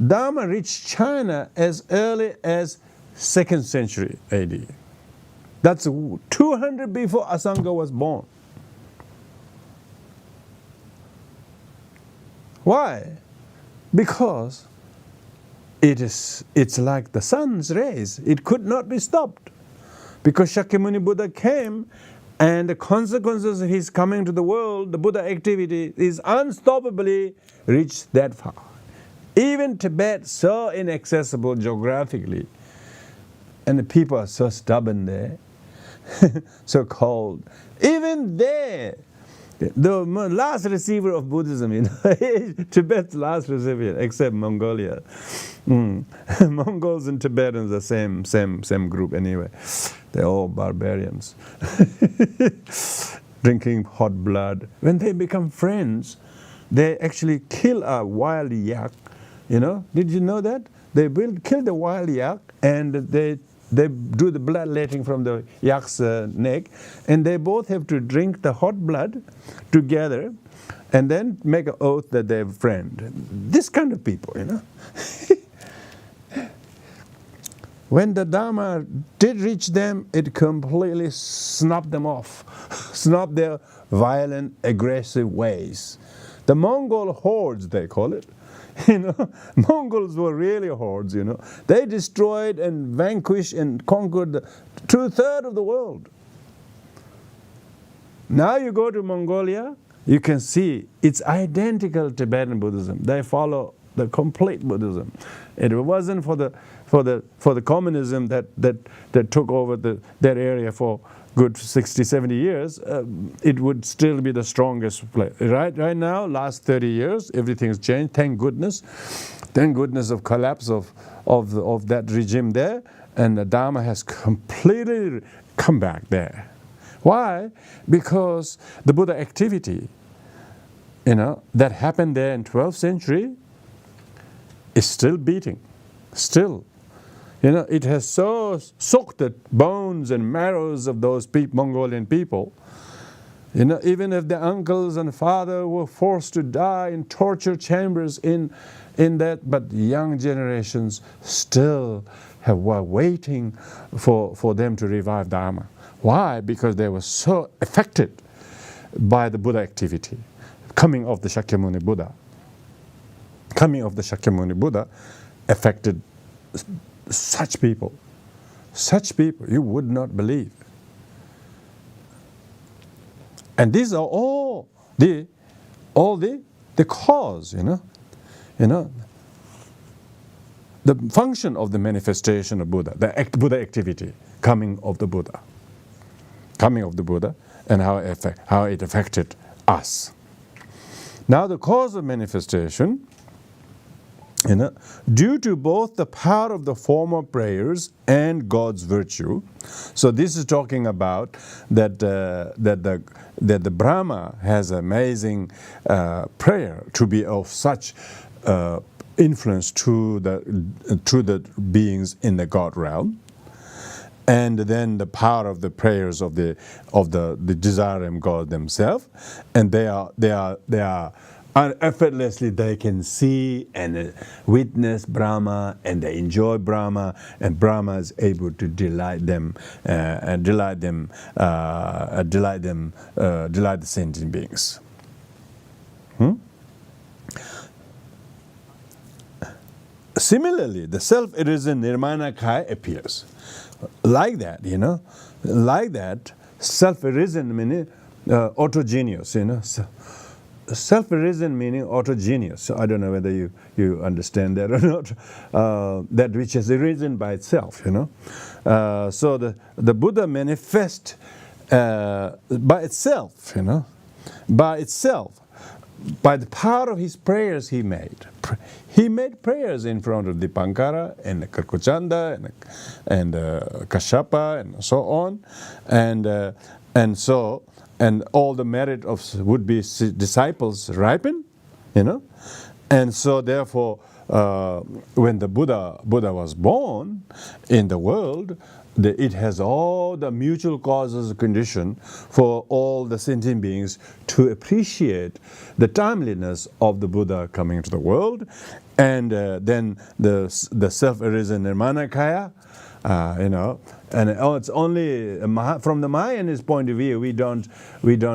Dharma reached China as early as 2nd century AD. That's 200 before Asanga was born. Why? Because it's like the sun's rays. It could not be stopped. Because Shakyamuni Buddha came, and the consequences of his coming to the world, the Buddha activity, is unstoppably reached that far. Even Tibet, so inaccessible geographically, and the people are so stubborn there, so cold. Even there, the last receiver of Buddhism, Tibet's last recipient, except Mongolia. Mongols and Tibetans are same group anyway. They're all barbarians. Drinking hot blood. When they become friends, they actually kill a wild yak. Did you know that? They will kill the wild yak, and they do the bloodletting from the yak's neck, and they both have to drink the hot blood together and then make an oath that they're friend. This kind of people, When the Dharma did reach them, it completely snubbed them off, snubbed their violent, aggressive ways. The Mongol hordes, they call it. Mongols were really hordes, They destroyed and vanquished and conquered 2/3 of the world. Now you go to Mongolia, you can see it's identical to Tibetan Buddhism. They follow the complete Buddhism. It wasn't for the communism that took over that area for good 60, 70 years, it would still be the strongest place. Right now, last 30 years, everything's changed. Thank goodness. Thank goodness of collapse of that regime there, and the Dharma has completely come back there. Why? Because the Buddha activity, that happened there in 12th century is still beating. Still. It has so soaked the bones and marrows of those Mongolian people. Even if the uncles and father were forced to die in torture chambers in that, but young generations still were waiting for them to revive Dharma. Why? Because they were so affected by the Buddha activity. Coming of the Shakyamuni Buddha. Coming of the Shakyamuni Buddha affected such people you would not believe. And these are all the cause, the function of the manifestation of Buddha, the Buddha activity, coming of the Buddha, and how it affected us. Now the cause of manifestation, due to both the power of the former prayers and God's virtue. So this is talking about that the Brahma has amazing prayer to be of such influence to the beings in the God realm, and then the power of the prayers of the Desirem God themselves, and they are effortlessly they can see and witness Brahma, and they enjoy Brahma, and Brahma is able to delight the sentient beings. Similarly, the self-arisen Nirmanakaya appears like that. Like that, self-arisen meaning autogeneous. Self-arisen meaning autogeneous. So I don't know whether you understand that or not. That which has arisen by itself, So the Buddha manifests by itself, by the power of his prayers he made. He made prayers in front of Dipankara and Karkochanda and Kashyapa and so on, and all the merit of would-be disciples ripen, and so therefore when the Buddha was born in the world, it has all the mutual causes condition for all the sentient beings to appreciate the timeliness of the Buddha coming into the world, and then the self-arisen Nirmanakaya, and it's only from the Mahayana's point of view. We don't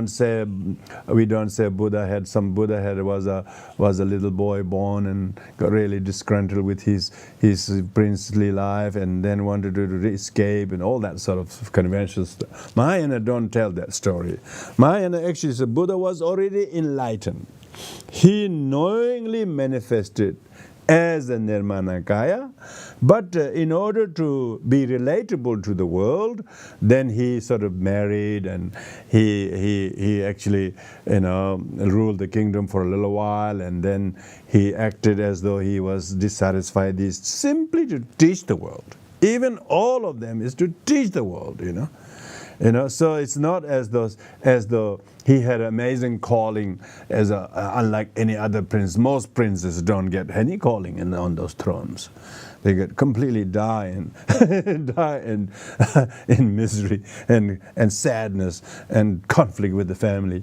say Buddha was a little boy born and got really disgruntled with his princely life and then wanted to escape and all that sort of conventional stuff. Mahayana don't tell that story. Mahayana actually said Buddha was already enlightened. He knowingly manifested as a Nirmanakaya, but in order to be relatable to the world, then he sort of married, and he actually ruled the kingdom for a little while, and then he acted as though he was dissatisfied. He's simply to teach the world. Even all of them is to teach the world, So it's not as though he had an amazing calling, unlike any other prince. Most princes don't get any calling on those thrones. They get completely die in misery and sadness and conflict with the family.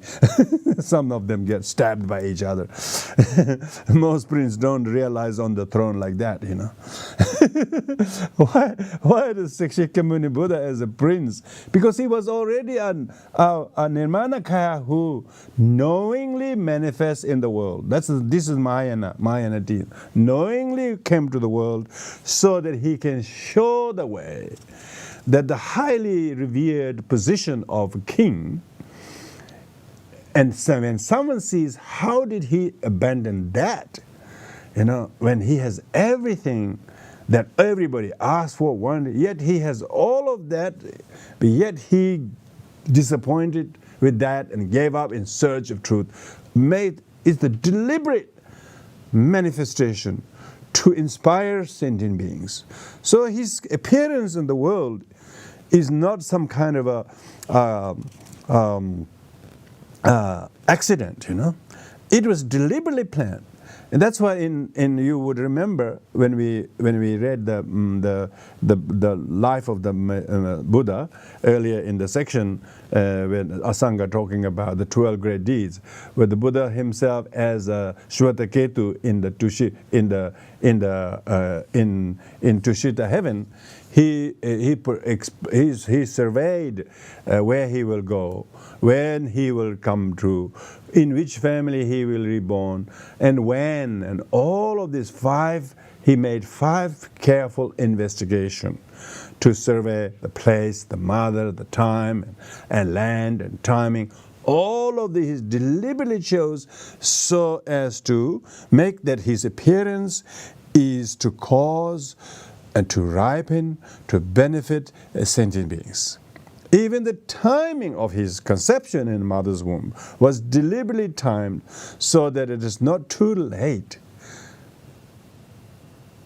Some of them get stabbed by each other. Most princes don't realize on the throne like that, Why does Shakyamuni Buddha as a prince? Because he was already a Nirmanakaya who knowingly manifests in the world. This is Mahayana teaching. Knowingly came to the world so that he can show the way that the highly revered position of a king And so when someone sees how did he abandon that, when he has everything that everybody asks for, wanted, yet he has all of that, but yet he disappointed with that and gave up in search of truth. It's the deliberate manifestation to inspire sentient beings. So his appearance in the world is not some kind of a accident, It was deliberately planned. And that's why in you would remember when we read the life of the Buddha earlier in the section when Asanga talking about the 12 great deeds, where the Buddha himself as Shwetaketu in Tushita heaven, he surveyed where he will go, when he will come true, in which family he will reborn, and when, and all of these he made 5 careful investigation to survey the place, the mother, the time, and land, and timing. All of these deliberately chose so as to make that his appearance is to cause and to ripen, to benefit sentient beings. Even the timing of his conception in mother's womb was deliberately timed so that it is not too late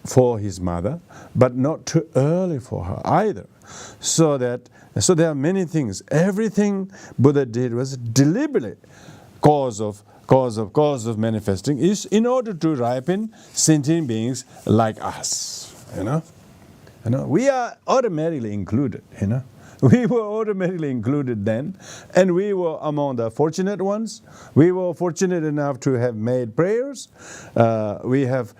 for his mother, but not too early for her either. So there are many things. Everything Buddha did was deliberately cause of manifesting, is in order to ripen sentient beings like us. We are automatically included. We were automatically included then, and we were among the fortunate ones. We were fortunate enough to have made prayers. We have,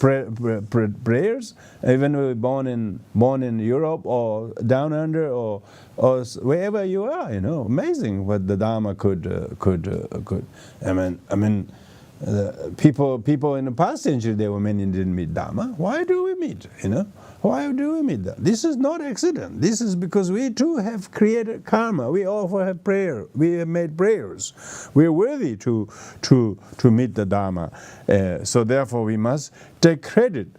prayers. Even we were born in Europe or down under or wherever you are. Amazing what the Dharma could. People in the past century, there were many who didn't meet Dharma. Why do we meet? Why do we meet that? This is not accident. This is because we too have created karma. We also have prayer. We have made prayers. We are worthy to meet the Dharma. So therefore, we must take credit,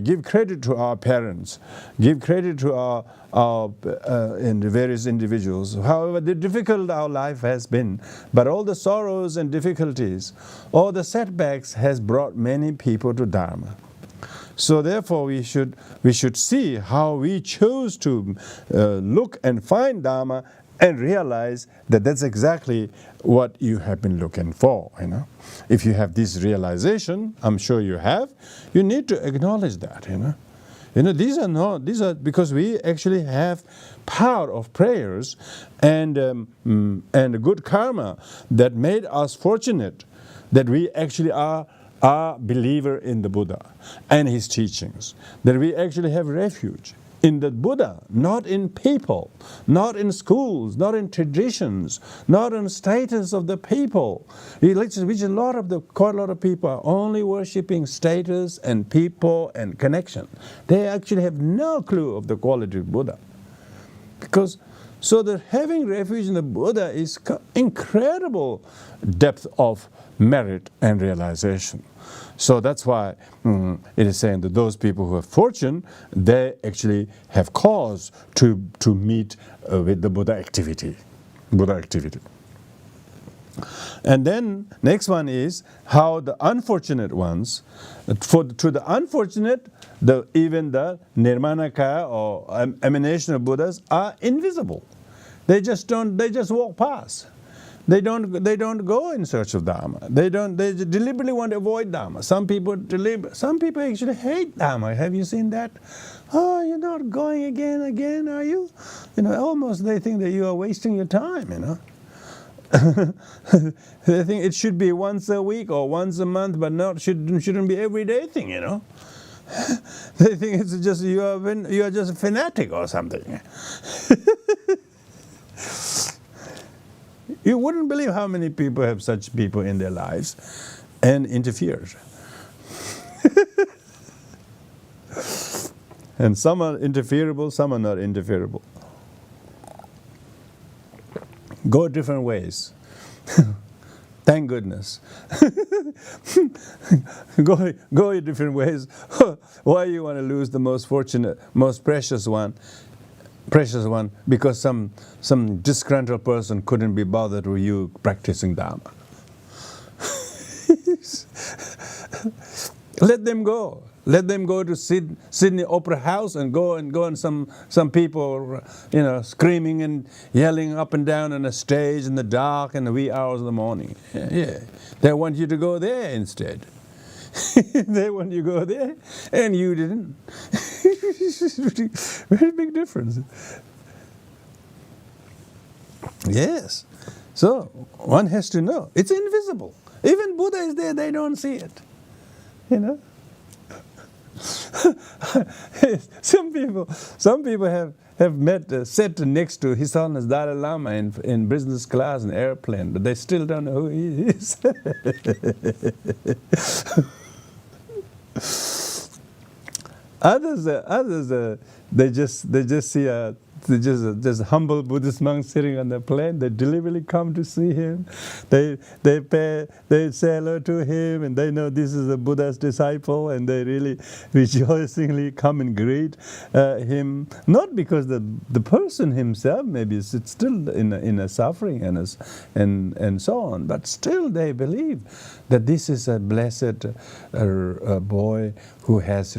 give credit to our parents, give credit to our and the various individuals, however difficult our life has been, but all the sorrows and difficulties, all the setbacks has brought many people to Dharma. So therefore we should see how we chose to look and find Dharma and realize that that's exactly what you have been looking for. If you have this realization, I'm sure you have, you need to acknowledge that. These are because we actually have power of prayers and good karma that made us fortunate that we actually are believer in the Buddha and his teachings, that we actually have refuge in the Buddha, not in people, not in schools, not in traditions, not in status of the people. Quite a lot of people are only worshipping status and people and connection. They actually have no clue of the quality of Buddha. So that having refuge in the Buddha is incredible depth of merit and realization. So that's why it is saying that those people who have fortune, they actually have cause to meet with the Buddha activity. And then next one is how the unfortunate ones, to the unfortunate, even the Nirmanakaya or emanation of Buddhas are invisible. They just walk past. They don't go in search of Dharma. They deliberately want to avoid Dharma. Some people actually hate Dharma. Have you seen that? Oh, you're not going again, are you? Almost they think that you are wasting your time, They think it should be once a week or once a month, but shouldn't be everyday thing, They think it's just you are just a fanatic or something. You wouldn't believe how many people have such people in their lives and interferes. And some are interferable, some are not interferable. Go different ways. Thank goodness. go different ways. Why you want to lose the most fortunate, most precious one? Because some disgruntled person couldn't be bothered with you practicing Dharma. Let them go. Let them go to Sydney Opera House and go and some people, screaming and yelling up and down on a stage in the dark in the wee hours of the morning. Yeah. They want you to go there instead. They want you to go there, and you didn't. Very big difference. Yes. So one has to know it's invisible. Even Buddha is there; they don't see it. Some people have met sat next to His Holiness Dalai Lama in business class in airplane, but they still don't know who he is. Others, they just see just humble Buddhist monk sitting on the plane. They deliberately come to see him. They say hello to him, and they know this is a Buddha's disciple, and they really rejoicingly come and greet him. Not because the person himself maybe is still in a suffering and so on, but still they believe that this is a blessed boy who has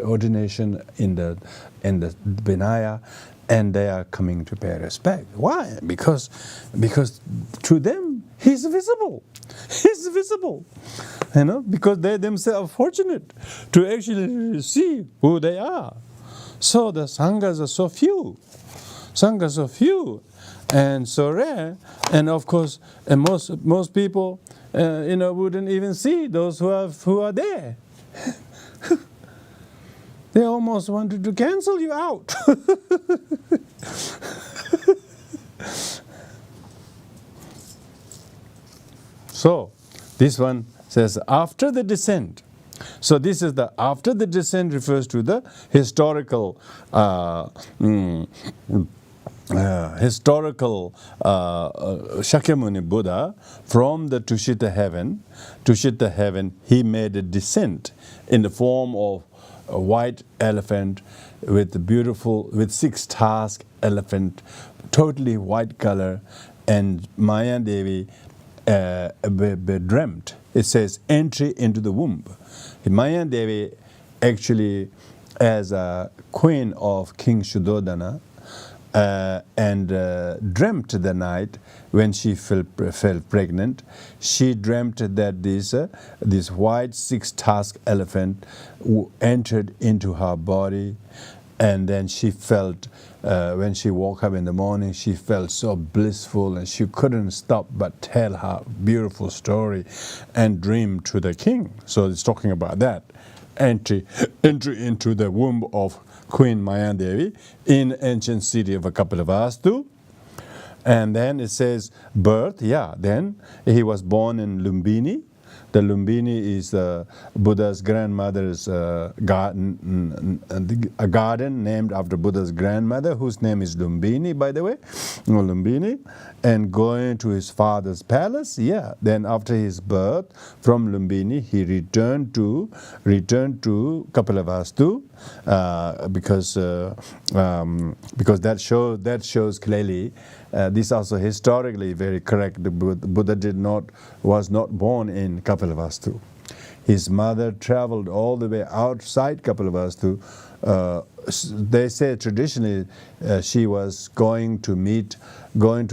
ordination in the Vinaya, and they are coming to pay respect. Why? Because to them he's visible. He's visible. Because they themselves are fortunate to actually see who they are. So the sanghas are so few. Sanghas are few and so rare, and of course, and most people wouldn't even see those who are there. They almost wanted to cancel you out. So, this one says, after the descent. So this is after the descent refers to the historical Shakyamuni Buddha from the Tushita heaven. He made a descent in the form of a white elephant with 6 tusked elephant, totally white color, and Maya Devi dreamt. It says entry into the womb. Maya Devi actually as a queen of King Shuddhodana and dreamt the night when she fell pregnant. She dreamt that this white 6-tusked elephant entered into her body, and then she felt, when she woke up in the morning, she felt so blissful, and she couldn't stop but tell her beautiful story and dream to the king. So it's talking about that. Entry into the womb of Queen Mayadevi in ancient city of Kapilavastu. And then it says birth, then he was born in Lumbini. The Lumbini is Buddha's grandmother's garden, a garden named after Buddha's grandmother, whose name is Lumbini, by the way, Lumbini. And going to his father's palace, then after his birth from Lumbini, he returned to Kapilavastu, because that shows clearly. This also historically very correct. The Buddha was not born in Kapilavastu. His mother traveled all the way outside Kapilavastu. They say traditionally she was going to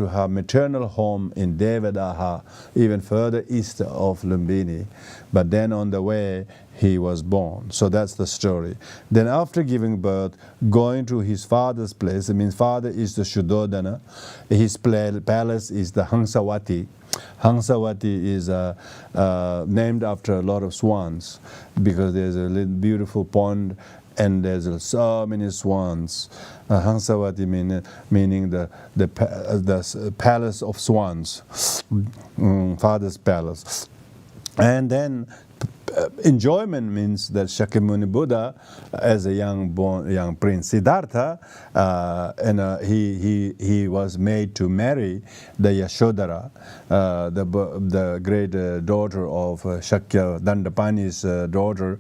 her maternal home in Devadaha, even further east of Lumbini. But then on the way he was born. So that's the story. Then after giving birth, going to his father's place, father is the Shuddhodana. His palace is the Hangsawati. Hangsawati is named after a lot of swans, because there's a little beautiful pond and there's so many swans. Hangsawati meaning the palace of swans, father's palace. And then enjoyment means that Shakyamuni Buddha, as a young prince Siddhartha, he was made to marry the Yashodhara, the great daughter of Shakya Dandapani's daughter,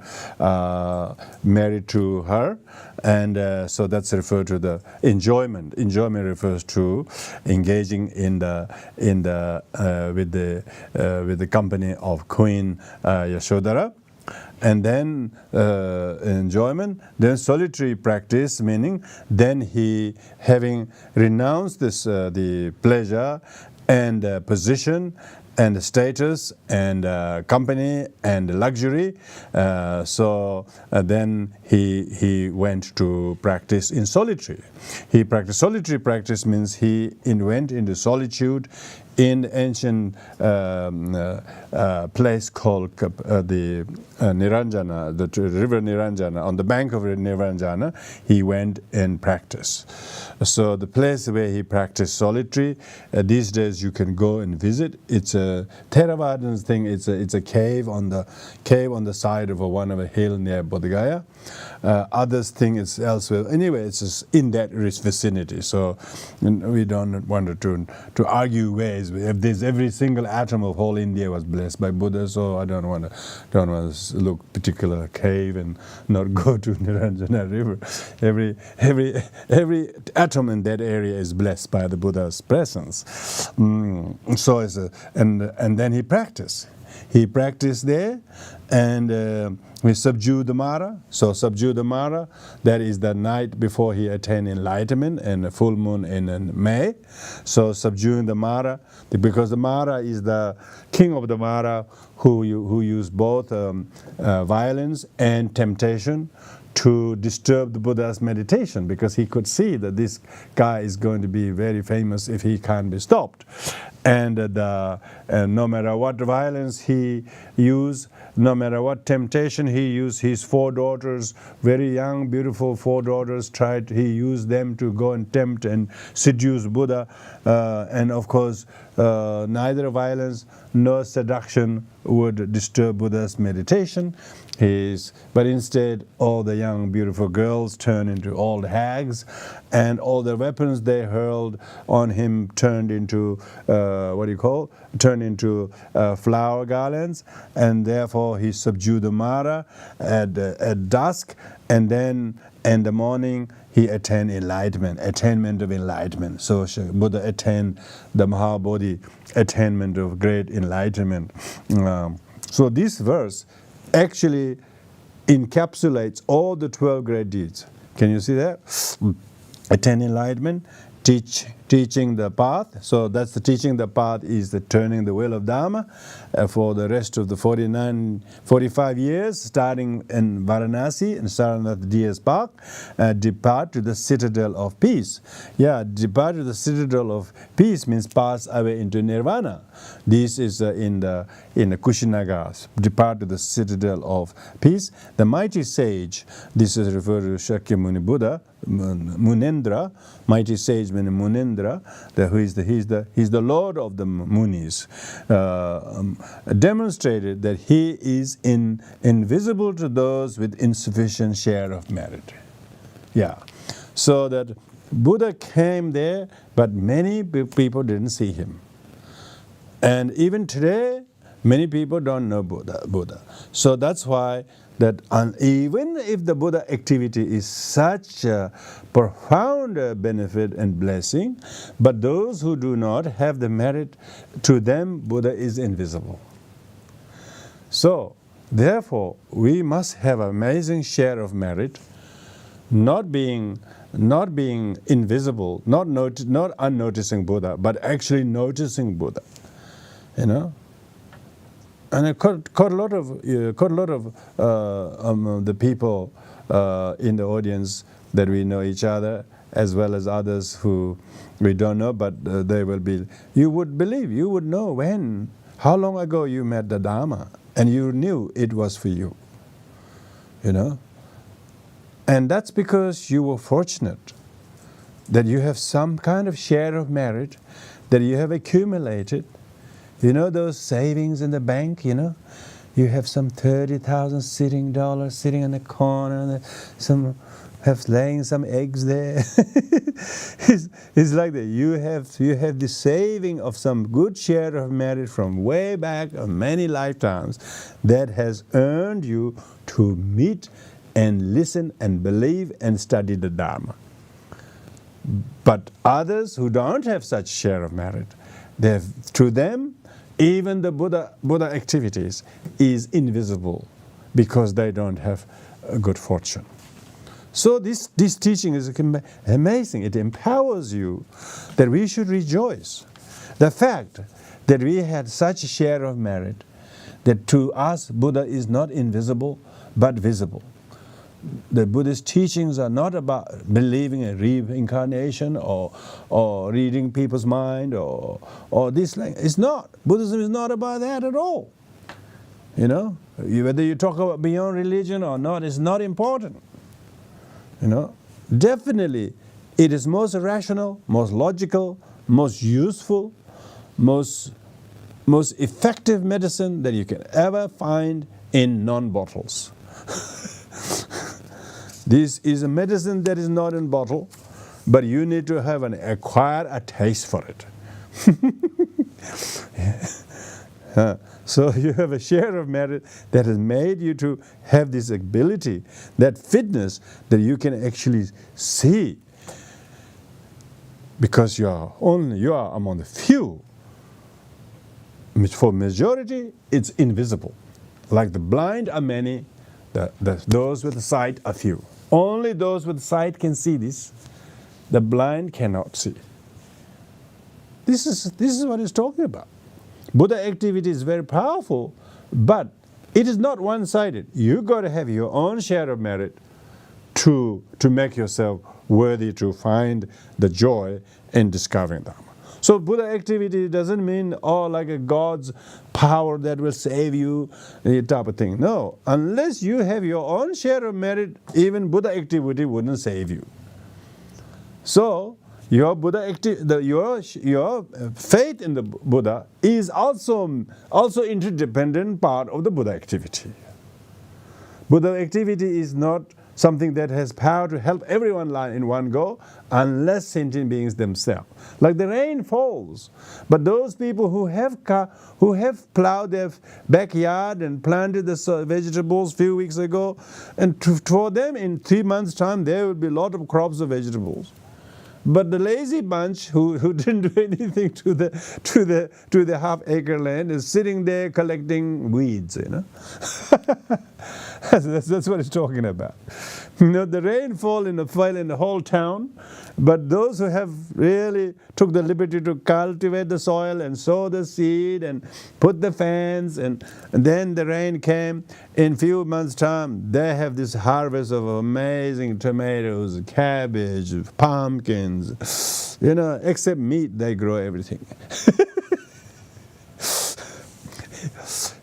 married to her, and so that's referred to the enjoyment. Enjoyment refers to engaging with the company of Queen Yashodhara. And then enjoyment, then solitary practice, meaning then he, having renounced this the pleasure and position and status and company and luxury, so then he went to practice in solitary. He practiced solitary practice means he went into solitude in the ancient place called the Niranjana, the river Niranjana. On the bank of Niranjana, he went and practiced. So the place where he practiced solitary, these days you can go and visit. It's a Theravada thing. It's a cave on the side of one of a hill near Bodh Gaya. Others think it's elsewhere. Anyway, it's just in that vicinity. So we don't want to argue ways. If there's every single atom of whole India was blessed by Buddha, so I don't want to look particular cave and not go to Niranjana river. Every atom in that area is blessed by the Buddha's presence. So it's and then he practiced. He practiced there, and we subdued the Mara. So subdued the Mara, that is the night before he attained enlightenment, and the full moon in May. So subduing the Mara, because the Mara is the king of the Mara who used both violence and temptation to disturb the Buddha's meditation, because he could see that this guy is going to be very famous if he can't be stopped. And no matter what violence he used, no matter what temptation he used, his 4 daughters, very young, beautiful 4 daughters, he used them to go and tempt and seduce Buddha. And of course, neither violence nor seduction would disturb Buddha's meditation. But instead, all the young, beautiful girls turned into old hags, and all the weapons they hurled on him turned into flower garlands, and therefore he subdued the Mara at dusk, and then in the morning he attained attainment of enlightenment. So Buddha attained the Mahabodhi, attainment of great enlightenment. So this verse actually encapsulates all the 12 great deeds. Can you see that? Attain enlightenment, teaching the path. So that's the teaching the path is the turning the wheel of Dharma for the rest of the 45 years, starting in Varanasi and starting at the DS Park. Depart to the citadel of peace. Yeah, depart to the citadel of peace means pass away into Nirvana. This is in the Kushinagas. Depart to the citadel of peace. The mighty sage, this is referred to Shakyamuni Buddha, Munendra, mighty sage meaning Munendra, he's the Lord of the Munis, demonstrated that he is invisible to those with insufficient share of merit. Yeah, so that Buddha came there, but many people didn't see him. And even today, many people don't know Buddha. So that's why that even if the Buddha activity is such a profound benefit and blessing, but those who do not have the merit, to them Buddha is invisible. So therefore we must have an amazing share of merit, not being invisible, not unnoticing Buddha, but actually noticing Buddha. You know. And quite a lot of the people in the audience that we know each other, as well as others who we don't know, but they will be. You would believe, you would know how long ago you met the Dharma, and you knew it was for you. You know, and that's because you were fortunate that you have some kind of share of merit that you have accumulated. You know those savings in the bank, you know? you have some 30,000 sitting dollars sitting in the corner, and some have laying some eggs there. it's like that. You have the saving of some good share of merit from way back of many lifetimes that has earned you to meet and listen and believe and study the Dharma. But others who don't have such share of merit, to them, even the Buddha activities is invisible because they don't have a good fortune. So this teaching is amazing. It empowers you that we should rejoice. The fact that we had such a share of merit, that to us Buddha is not invisible but visible. The Buddhist teachings are not about believing in reincarnation or reading people's mind or this. It's not. Buddhism is not about that at all. You know, whether you talk about beyond religion or not is not important. You know, definitely it is most rational, most logical, most useful, most effective medicine that you can ever find in non-bottles. This is a medicine that is not in bottle, but you need to have acquire a taste for it. So you have a share of merit that has made you to have this ability, that fitness that you can actually see, because you are among the few. For majority, it's invisible. Like the blind are many, those with sight are few. Only those with sight can see this. The blind cannot see. This is what he's talking about. Buddha activity is very powerful, but it is not one-sided. You got to have your own share of merit to make yourself worthy to find the joy in discovering Dharma. So Buddha activity doesn't mean like a God's power that will save you, type of thing. No, unless you have your own share of merit, even Buddha activity wouldn't save you. So your your faith in the Buddha is also interdependent part of the Buddha activity. Buddha activity is not something that has power to help everyone in one go, unless sentient beings themselves. Like the rain falls, but those people who have plowed their backyard and planted the vegetables a few weeks ago, and for them in 3 months' time there will be a lot of crops of vegetables. But the lazy bunch who didn't do anything to the half-acre land is sitting there collecting weeds. You know, that's what it's talking about. You know, the rainfall fell in the whole town, but those who have really took the liberty to cultivate the soil and sow the seed and put the fence, and then the rain came, in few months' time they have this harvest of amazing tomatoes, cabbage, pumpkins. You know, except meat, they grow everything.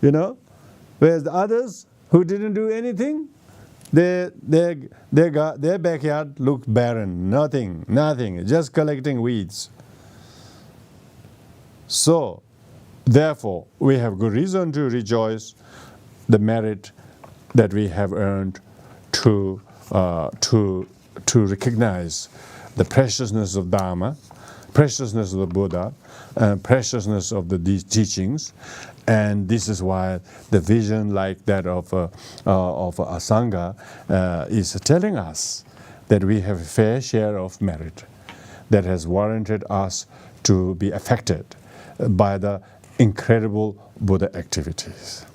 You know, whereas the others who didn't do anything, their backyard looked barren, nothing, just collecting weeds. So, therefore, we have good reason to rejoice the merit that we have earned to recognize the preciousness of Dharma, preciousness of the Buddha, preciousness of these teachings. And this is why the vision like that of Asanga is telling us that we have a fair share of merit that has warranted us to be affected by the incredible Buddha activities.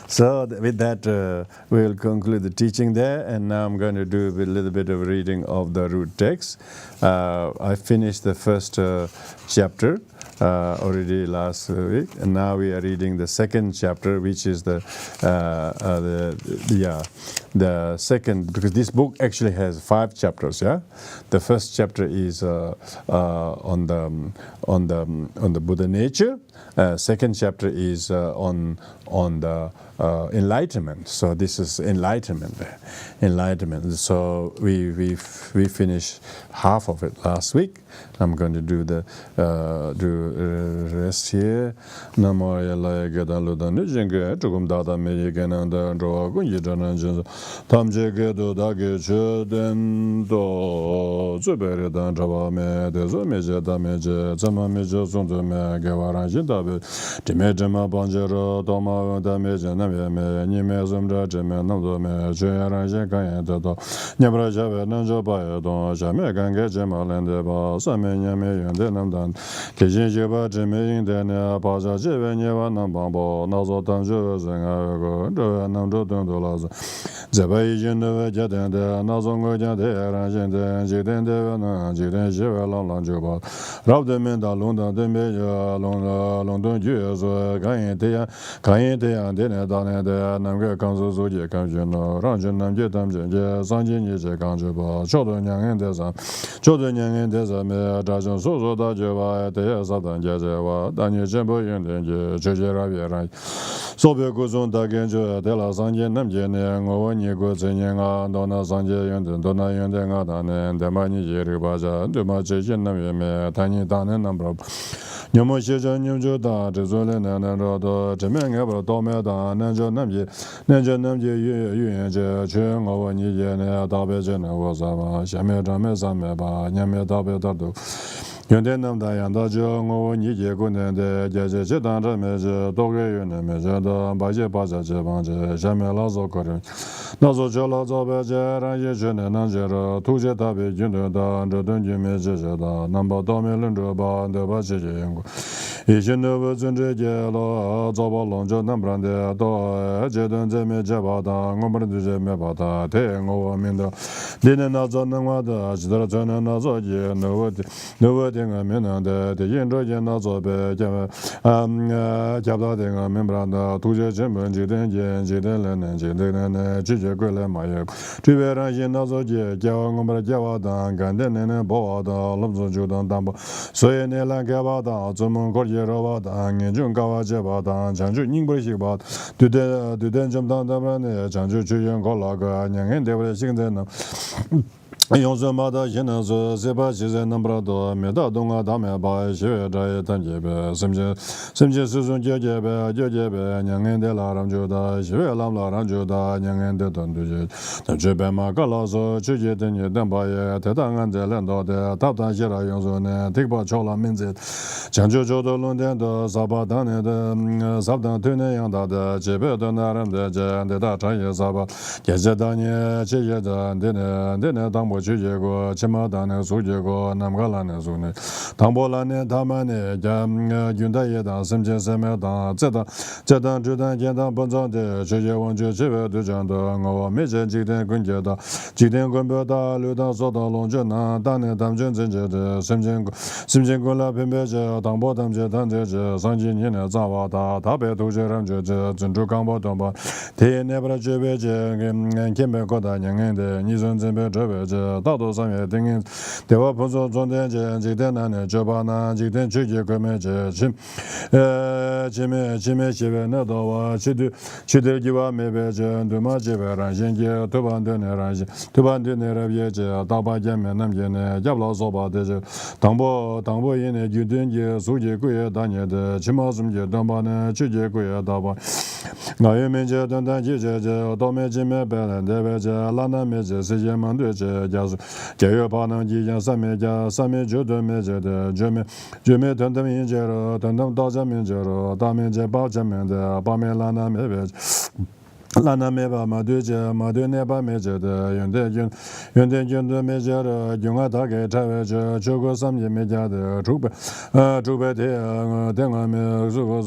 So with that, we'll conclude the teaching there, and now I'm going to do a little bit of reading of the root text. I finished the first chapter already last week, and now we are reading the second chapter, which is the second, because this book actually has 5 chapters. Yeah, the first chapter is on the Buddha nature. second chapter is on the enlightenment. So this is enlightenment. So we finished half of it last week. I'm going to do the rest here. Namo yala gedan ludan nujenge tugum dada me genan da ro gunji danan jin tamje gedo da ge chden do zubere dan jaba me de zo me je da me je zama me je zon de me ge waran jin da be de me jama banjero do ma da me je na me ni me zum da je me no do me je ran je kan ya do nyabra ja be nan jo ba ya do ja me gan ge je ma len de ba sa me nya me yan de nam dan ke jin je ba je me yin de ne ba ja je be nye wa nam ba bo na zo dan je zen ga go do nam do don do la zo ze ba yi jin de ja de na zo ngo ja de ran jin de ji de de na ji de je wa la la jo ba ra de men da long da de me ja long don ju zo ga yin de ya de ne da ne de nam ge kan zo zo je kan je no ran je nam je dam je sang jin ye je kan je ba cho de nyang yin de za me da jong so so da je ba de ya sa dan je wa dan ye chen bo yin de je ra bi ra so be go zon da gen je de la sang jin nam je ne ngo wo ni go zen yin ga do na sang je yin de do na yin de ga da ne de ma ni je ri ba ja de ma je jin nam ye me ta ni da ne nam bra nyamo she ja nyam jo da de zo le na na ro do je me nge bro do me da na jo nam je yu yin je che ngo wo ni je ne da be je ne wo za ba sha me da me za me ba nyam me da be da do yon de nam da yang da jo ngo wo ni je gu ne de je je dan zhe me je do ge yu ne me je da ba je bang je sha me la zo ko re na zo jo la zo be je ran ye je ne nan je ro tu je da be jun de da zhe dun ji me je da nam ba do me lun zhe ba de ba je yang gu yi xin de bu zun zhe je lo zo ba long zhe nam bran de do je dun zhe me je ba da ngo bran de je me ba da te ngo wo min de li ne na zo nang wa da ji de zhe ne na zo je no wo de nga me na de yin zhe je na zo be je jia da de nga men bran da tu je zhen ben ji de le ne ji de ne ji je gui le ma ye zhi be ran yin na zo je jia wa ngo bran jia wa da gan de ne bo wa da lom zo ju dan dan bo so ye ne lan ge ba da zo mon ko je ro wa da nge jun ga wa je ba da chang ju ning bo xi ba du de zhen dan da bran ne chang ju ju yin ko la ga nyang de bo xing de na用什么的现在是谁把现在能不多没到东啊他们把学这单节呗什么是从节呗娘人的拉上就的学拉上就的娘人的团队但这边嘛个老师直接的你等把也他当然在领导的他当些了用说呢这把超了名字讲究的论点的撒巴当年的撒当对那样大的这边的那人的这的大产业撒巴也是当年这些的那当我去结果起码当年数结果那么个烂的数呢当波烂呢他们呢将军队也当什么什么当这当见当本场的这些问题这边都讲的我没这几天跟觉得几天跟表达流当说到龙卷那当年他们真正的什么过来偏偏这当波他们这上几年的早晚他别都这人这珍珠港波当波天那边这边这跟边过大年的你说这边这边这大多上面等于对我朋友昨天这天呢这把呢这天去过没这前面这边那到我去的地方没别这对嘛这边让人家对吧对那让对吧对那边也这大把见面那边呢也不老说吧的这当波人呢就等于数据贵当年的起码什么就当把呢去贵大把我也没这等这到没见面白了那边这拉那没这时间嘛对这就是这月把那几件上面就对没这的就没等面这了等到这面这了大面这包这面的把面拉那没别那没办法对这那把没这的原的没这的用啊大概差这这个3年没加的储备的等我们如果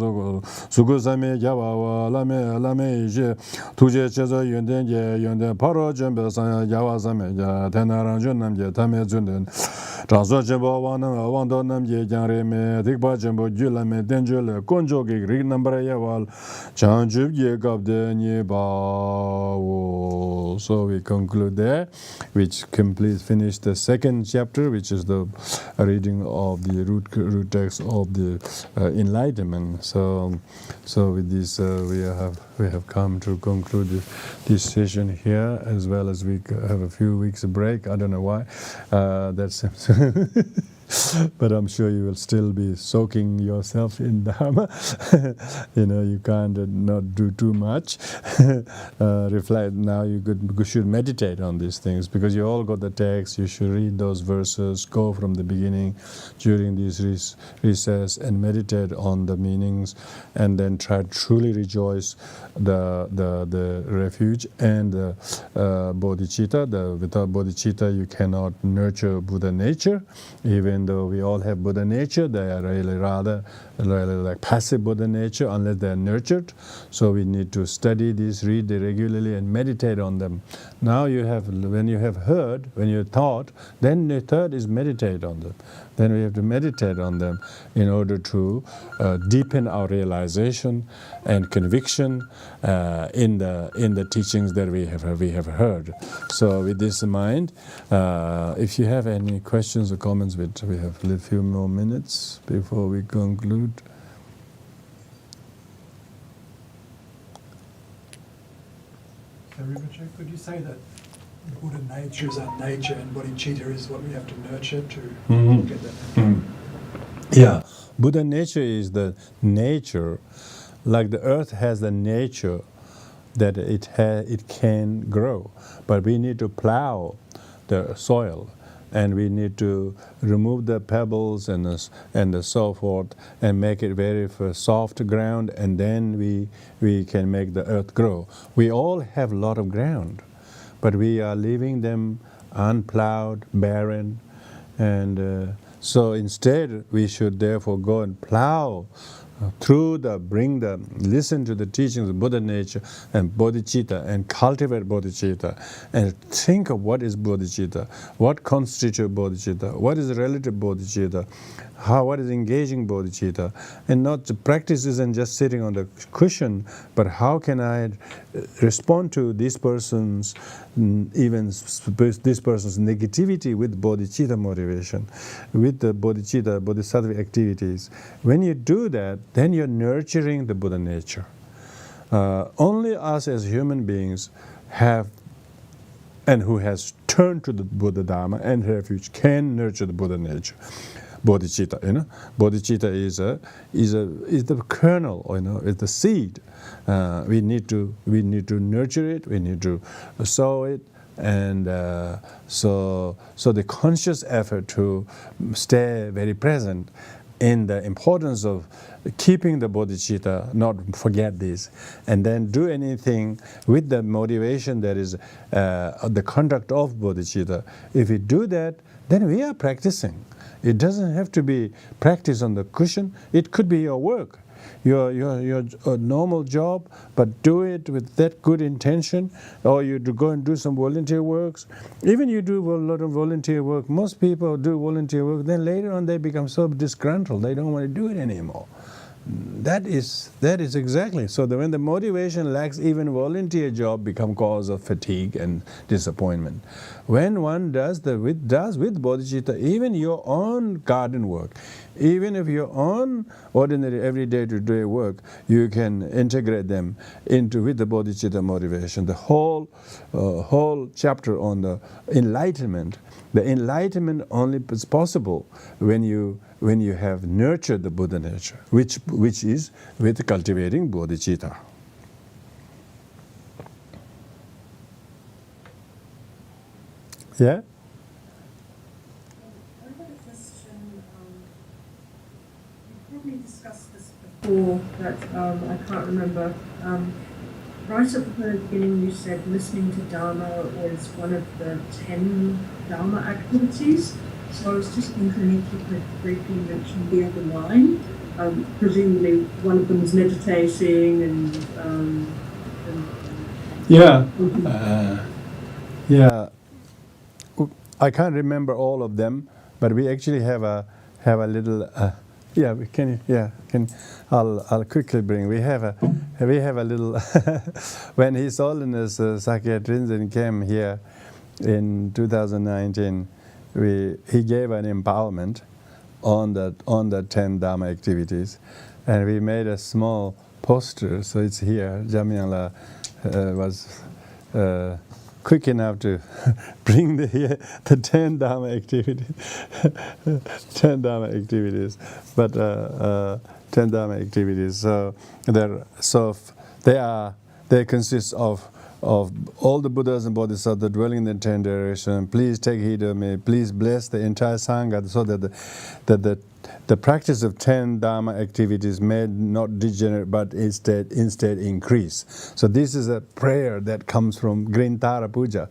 3年加我那没一些图这这原的跑到准备上加我3年加他那让就那么他们准的张说这把往到那么讲人没这把全部就那么等着了工作给人那么也完讲就也搞的你把 vowel. So we conclude there, which finish the second chapter, which is the reading of the root text of the enlightenment. So with this, we have come to conclude this session here, as well as we have a few weeks break. I don't know why. That's but I'm sure you will still be soaking yourself in Dharma. You can't not do too much. Reflect now. You should meditate on these things, because you all got the text. You should read those verses. Go from the beginning during this recess and meditate on the meanings, and then try to truly rejoice the refuge and the bodhicitta. Without bodhicitta, you cannot nurture Buddha nature. Even though we all have Buddha nature, they are really rather like passive Buddha nature unless they are nurtured. So we need to study these, read them regularly, and meditate on them. Now when you have heard, when you taught, then the third is meditate on them. Then we have to meditate on them in order to deepen our realization and conviction in the teachings that we have heard. So with this in mind, if you have any questions or comments, we have a few more minutes before we conclude. So Rinpoche, could you say that Buddha nature is our nature and bodhicitta is what we have to nurture to get that? Yeah, Buddha nature is the nature, like the earth has the nature that it can grow, but we need to plow the soil, and we need to remove the pebbles and so forth, and make it very soft ground, and then we can make the earth grow. We all have a lot of ground, but we are leaving them unplowed, barren, and so instead we should therefore go and plow listen to the teachings of Buddha nature and bodhicitta, and cultivate bodhicitta, and think of what is bodhicitta, what constitutes bodhicitta, what is relative bodhicitta, what is engaging bodhicitta, and not the practices and just sitting on the cushion, but how can I respond to this person's negativity with bodhicitta motivation, with the bodhicitta, bodhisattva activities. When you do that, then you're nurturing the Buddha nature. Only us as human beings who has turned to the Buddha Dharma and refuge can nurture the Buddha nature. Bodhicitta, bodhicitta is the kernel, is the seed. We need to nurture it. We need to sow it, and so the conscious effort to stay very present in the importance of keeping the bodhicitta, not forget this, and then do anything with the motivation that is the conduct of bodhicitta. If we do that, then we are practicing. It doesn't have to be practice on the cushion. It could be your work, your normal job, but do it with that good intention. Or you go and do some volunteer works. Even you do a lot of volunteer work. Most people do volunteer work. Then later on they become so disgruntled they don't want to do it anymore. That is exactly. So that when the motivation lacks, even volunteer job become cause of fatigue and disappointment. When one does with bodhicitta, even your own garden work, even if your own ordinary everyday to day work, you can integrate them with the bodhicitta motivation. The whole chapter on the enlightenment. The enlightenment only is possible when you have nurtured the Buddha nature, which is with cultivating bodhicitta. Yeah? I've got a question. You probably discussed this before, but I can't remember. Right at the very beginning, you said listening to Dharma was one of the 10 Dharma activities. So I was just wondering if you could briefly mention the other 9. Presumably one of them is meditating and yeah. Yeah. I can't remember all of them, but we actually have a little. I'll quickly bring. We have we have a little. When His Holiness Sakya Trinzen came here in 2019, he gave an empowerment on the 10 Dharma activities, and we made a small poster, so it's here. Jamyala was quick enough to bring the 10 Dharma activities, 10 Dharma activities, but 10 Dharma activities. So they consist of all the Buddhas and Bodhisattvas dwelling in the 10 direction. Please take heed of me. Please bless the entire Sangha, so that the practice of 10 Dharma activities may not degenerate, but instead increase. So this is a prayer that comes from Grintara Puja.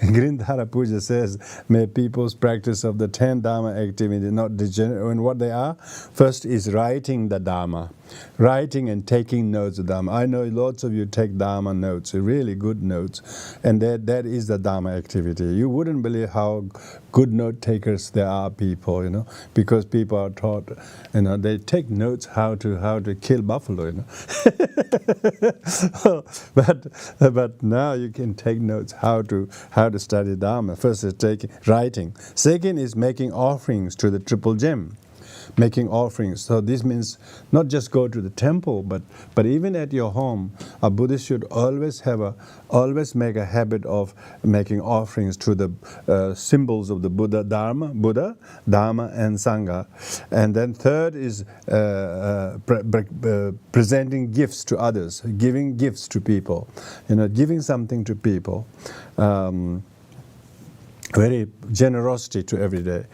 Grintara Puja says, may people's practice of the 10 Dharma activities not degenerate. And what they are? First is writing the Dharma. Writing and taking notes of Dharma. I know lots of you take Dharma notes, really good notes, and that is the Dharma activity. You wouldn't believe how good note takers there are, people, because people are taught, they take notes how to kill buffalo, but now you can take notes how to study Dharma. First is writing. Second is making offerings to the Triple Gem. Making offerings. So this means not just go to the temple, but even at your home, a Buddhist should always make a habit of making offerings to the symbols of the Buddha, Dharma, and Sangha. And then third is presenting gifts to others, giving gifts to people, giving something to people. Very generosity to every day.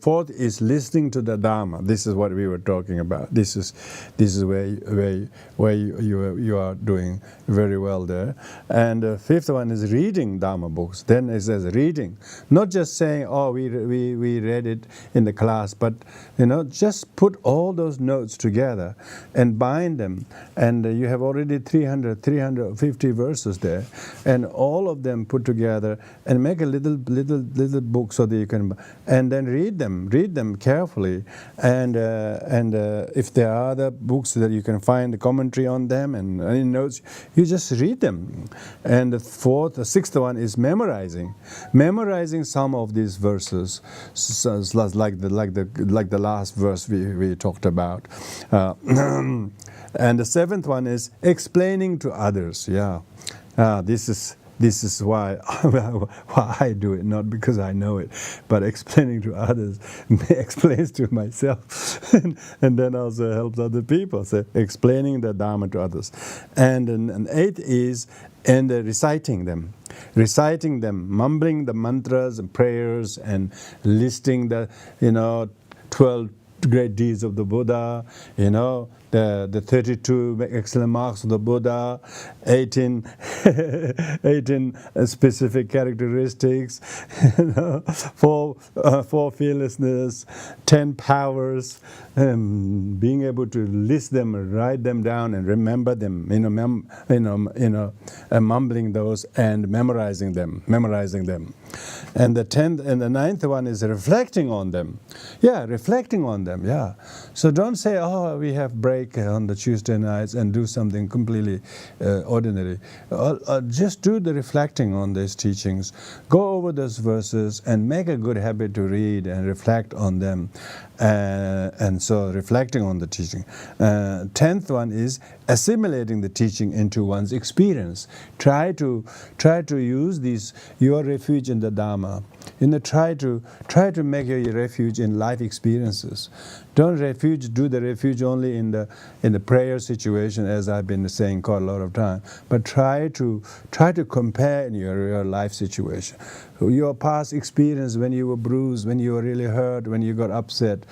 Fourth is listening to the Dharma. This is what we were talking about. This is where you are doing very well there. And fifth one is reading Dharma books. Then it says reading, not just saying, oh, we read it in the class, but just put all those notes together and bind them. And you have already 350 verses there, and all of them put together and make a little book so that you can, and then read them carefully, and if there are other books that you can find the commentary on them and any notes, you just read them. And the sixth one is memorizing some of these verses, like the last verse we talked about. And the seventh one is explaining to others. This is why I do it, not because I know it, but explaining to others explains to myself, and then also helps other people. So explaining the Dharma to others. And eighth is reciting them, mumbling the mantras and prayers, and listing the 12 great deeds of the Buddha, the 32 excellent marks of the Buddha, 18 specific characteristics, 4 fearlessness, 10 powers, being able to list them, write them down, and remember them, mumbling those and memorizing them. And the 10th and the 9th one is reflecting on them. So don't say, oh, we have break on the Tuesday nights and do something completely ordinary. Just do the reflecting on these teachings. Go over those verses and make a good habit to read and reflect on them. And so reflecting on the teaching. 10th one is assimilating the teaching into one's experience. Try to use your refuge in the Dharma. Try to make your refuge in life experiences. Don't do the refuge only in the prayer situation, as I've been saying quite a lot of time. But try to compare in your life situation, your past experience when you were bruised, when you were really hurt, when you got upset.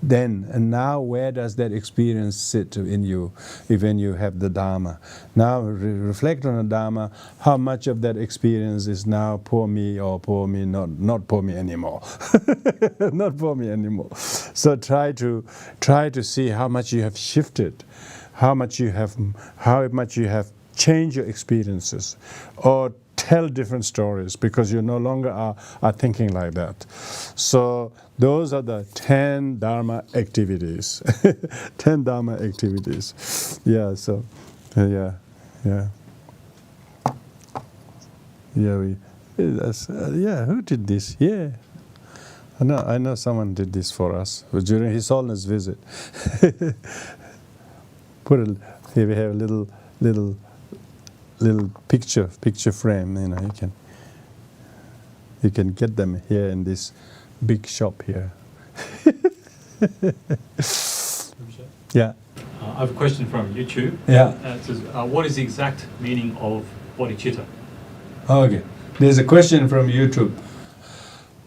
Then and now, where does that experience sit in you, when you have the Dharma? Now reflect on the Dharma. How much of that experience is now poor me, not poor me anymore, not poor me anymore. So try to see how much you have shifted, how much you have changed your experiences, or tell different stories because you no longer are thinking like that. So those are the 10 Dharma activities. 10 Dharma activities. Yeah, so Yeah, yeah. Yeah, who did this? Yeah. I know someone did this for us during His Holiness visit. Here we have a little picture frame. You can get them here in this big shop here. Yeah. I have a question from YouTube. Yeah. It says, what is the exact meaning of bodhicitta? Okay. There's a question from YouTube.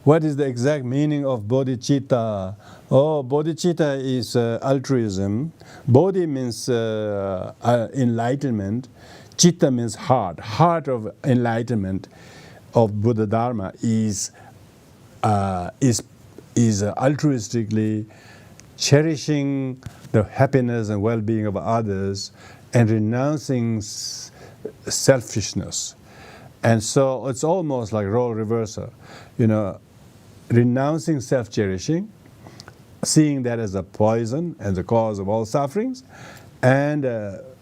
What is the exact meaning of bodhicitta? Oh, bodhicitta is altruism. Bodhi means enlightenment. Citta means heart. Heart of enlightenment of Buddha Dharma is altruistically cherishing the happiness and well-being of others and renouncing selfishness. And so it's almost like role reversal, renouncing self-cherishing, seeing that as a poison and the cause of all sufferings, and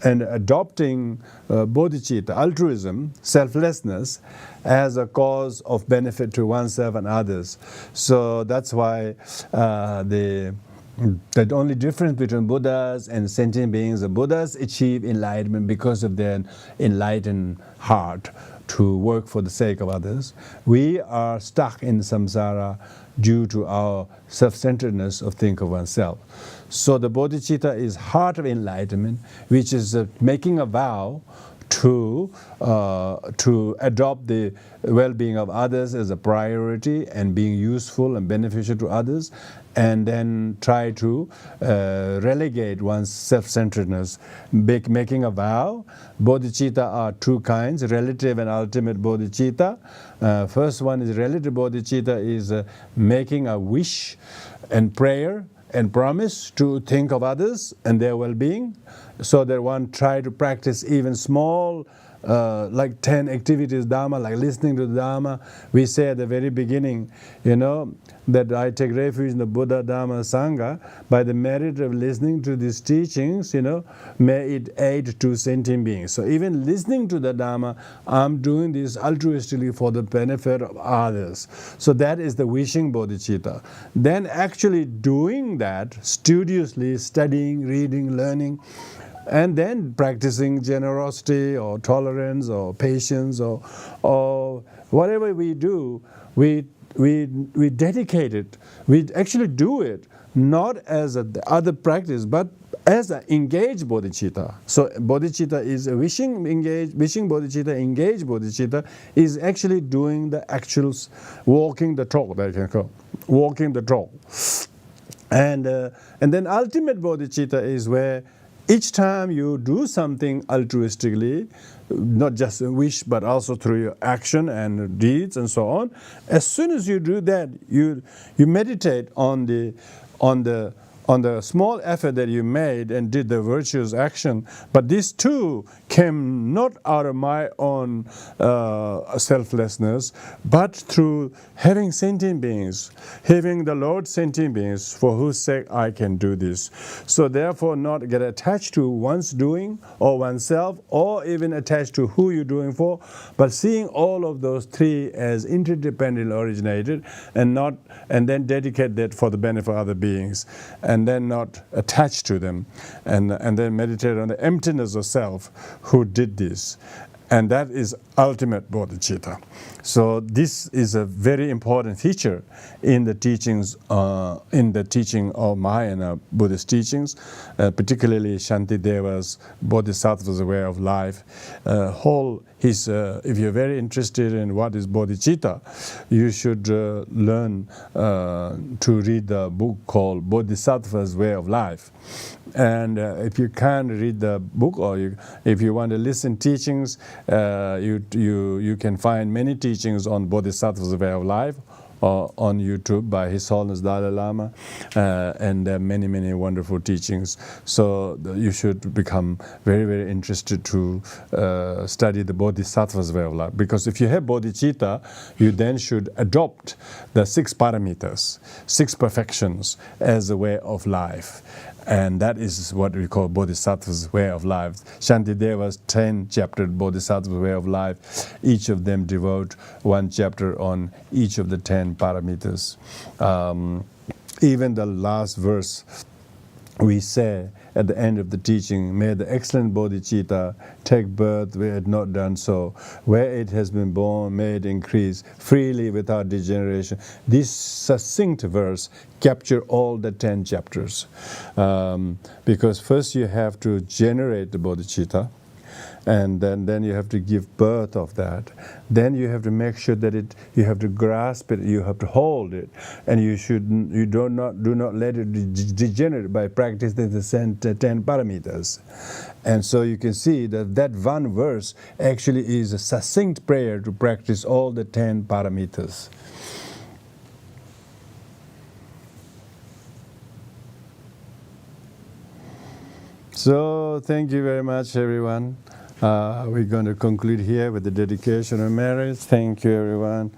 adopting bodhicitta, altruism, selflessness, as a cause of benefit to oneself and others. So that's why the only difference between Buddhas and sentient beings, the Buddhas achieve enlightenment because of their enlightened heart to work for the sake of others. We are stuck in samsara due to our self-centeredness of think of oneself. So the bodhicitta is heart of enlightenment, which is making a vow to adopt the well-being of others as a priority and being useful and beneficial to others, and then try to relegate one's self-centeredness, making a vow. Bodhicitta are two kinds, relative and ultimate bodhicitta. First one is relative bodhicitta, is making a wish and prayer and promise to think of others and their well-being, so that one try to practice even small, like 10 activities Dharma, like listening to the Dharma. We say at the very beginning, that I take refuge in the Buddha, Dharma, Asanga. By the merit of listening to these teachings, may it aid to sentient beings. So even listening to the Dharma, I'm doing this altruistically for the benefit of others. So that is the wishing bodhicitta. Then actually doing that, studiously studying, reading, learning, and then practicing generosity or tolerance or patience or whatever we do, we dedicate it. We actually do it not as the other practice, but as an engaged bodhicitta. So bodhicitta is a wishing bodhicitta, engaged bodhicitta is actually doing the actual walking the talk, that you can call walking the talk. And then ultimate bodhicitta is where each time you do something altruistically, not just a wish, but also through your action and deeds and so on, as soon as you do that, you meditate on the small effort that you made and did the virtuous action. But this too came not out of my own selflessness, but through having sentient beings, having the Lord sentient beings for whose sake I can do this. So therefore not get attached to one's doing or oneself, or even attached to who you're doing for, but seeing all of those three as interdependently originated, and then dedicate that for the benefit of other beings, and then not attached to them, and then meditate on the emptiness of self who did this. And that is ultimate bodhicitta. So this is a very important feature in the teachings, in the teaching of Mahayana Buddhist teachings, particularly Shantideva's Bodhisattva's way of life. If you're very interested in what is bodhicitta, you should learn to read the book called Bodhisattva's Way of Life. And if you can't read the book, or if you want to listen teachings, you can find many teachings on Bodhisattva's Way of Life on YouTube by His Holiness Dalai Lama, and many, many wonderful teachings. So you should become very, very interested to study the Bodhisattva's way of life. Because if you have bodhicitta, you then should adopt the 6 paramitas, 6 perfections as a way of life. And that is what we call Bodhisattva's way of life. Shantideva's 10-chapter Bodhisattva's way of life. Each of them devote one chapter on each of the 10 paramitas. Even the last verse we say at the end of the teaching, may the excellent bodhicitta take birth where it had not done so, where it has been born, may it increase freely without degeneration. This succinct verse capture all the 10 chapters. Because first you have to generate the bodhicitta, and then you have to give birth of that. Then you have to make sure that you have to grasp it, you have to hold it, and you do not let it degenerate by practicing the 10 paramitas. And so you can see that one verse actually is a succinct prayer to practice all the 10 paramitas. So thank you very much, everyone. We're going to conclude here with the dedication of marriage. Thank you, everyone.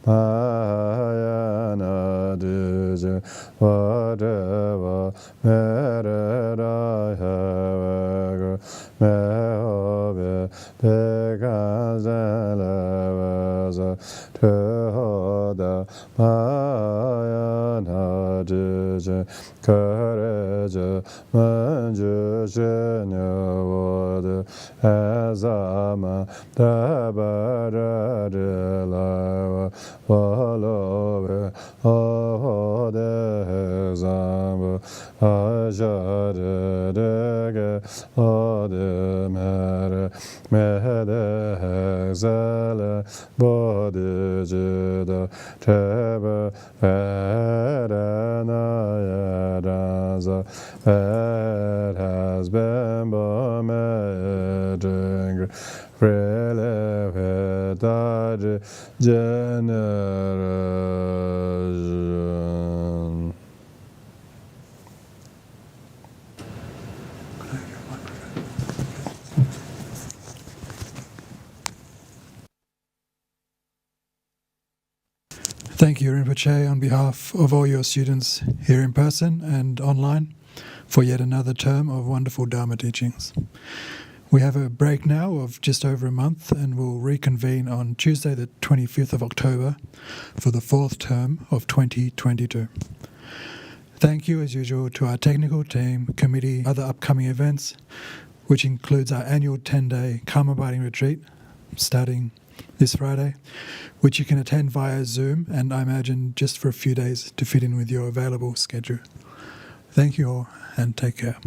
Mahayana Duje whatever merit I have mehobe because to the Mahayana Duje courage manjushinya wode azama dabara de la Valove Ode Zamba Ajade Dege Ode Mere Mede Zele Bode Jida Tebe Vedanaya Danza It has been Bomeding Relevedade generation. Thank you, Rinpoche, on behalf of all your students here in person and online for yet another term of wonderful Dharma teachings. We have a break now of just over a month, and we'll reconvene on Tuesday the 25th of October for the fourth term of 2022. Thank you as usual to our technical team, committee, other upcoming events, which includes our annual 10-day Karma Binding Retreat starting this Friday, which you can attend via Zoom and I imagine just for a few days to fit in with your available schedule. Thank you all and take care.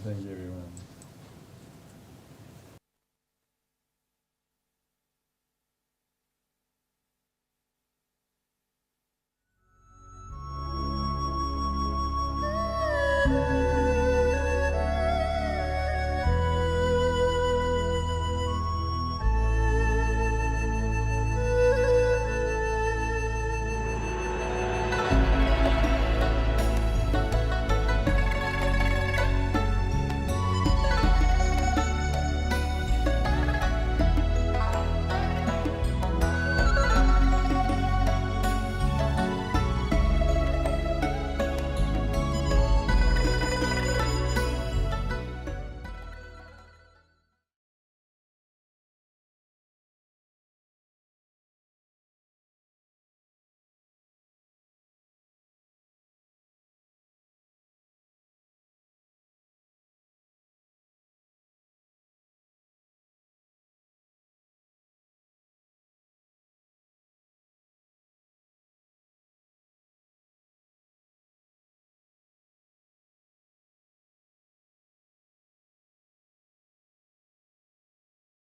Thank you.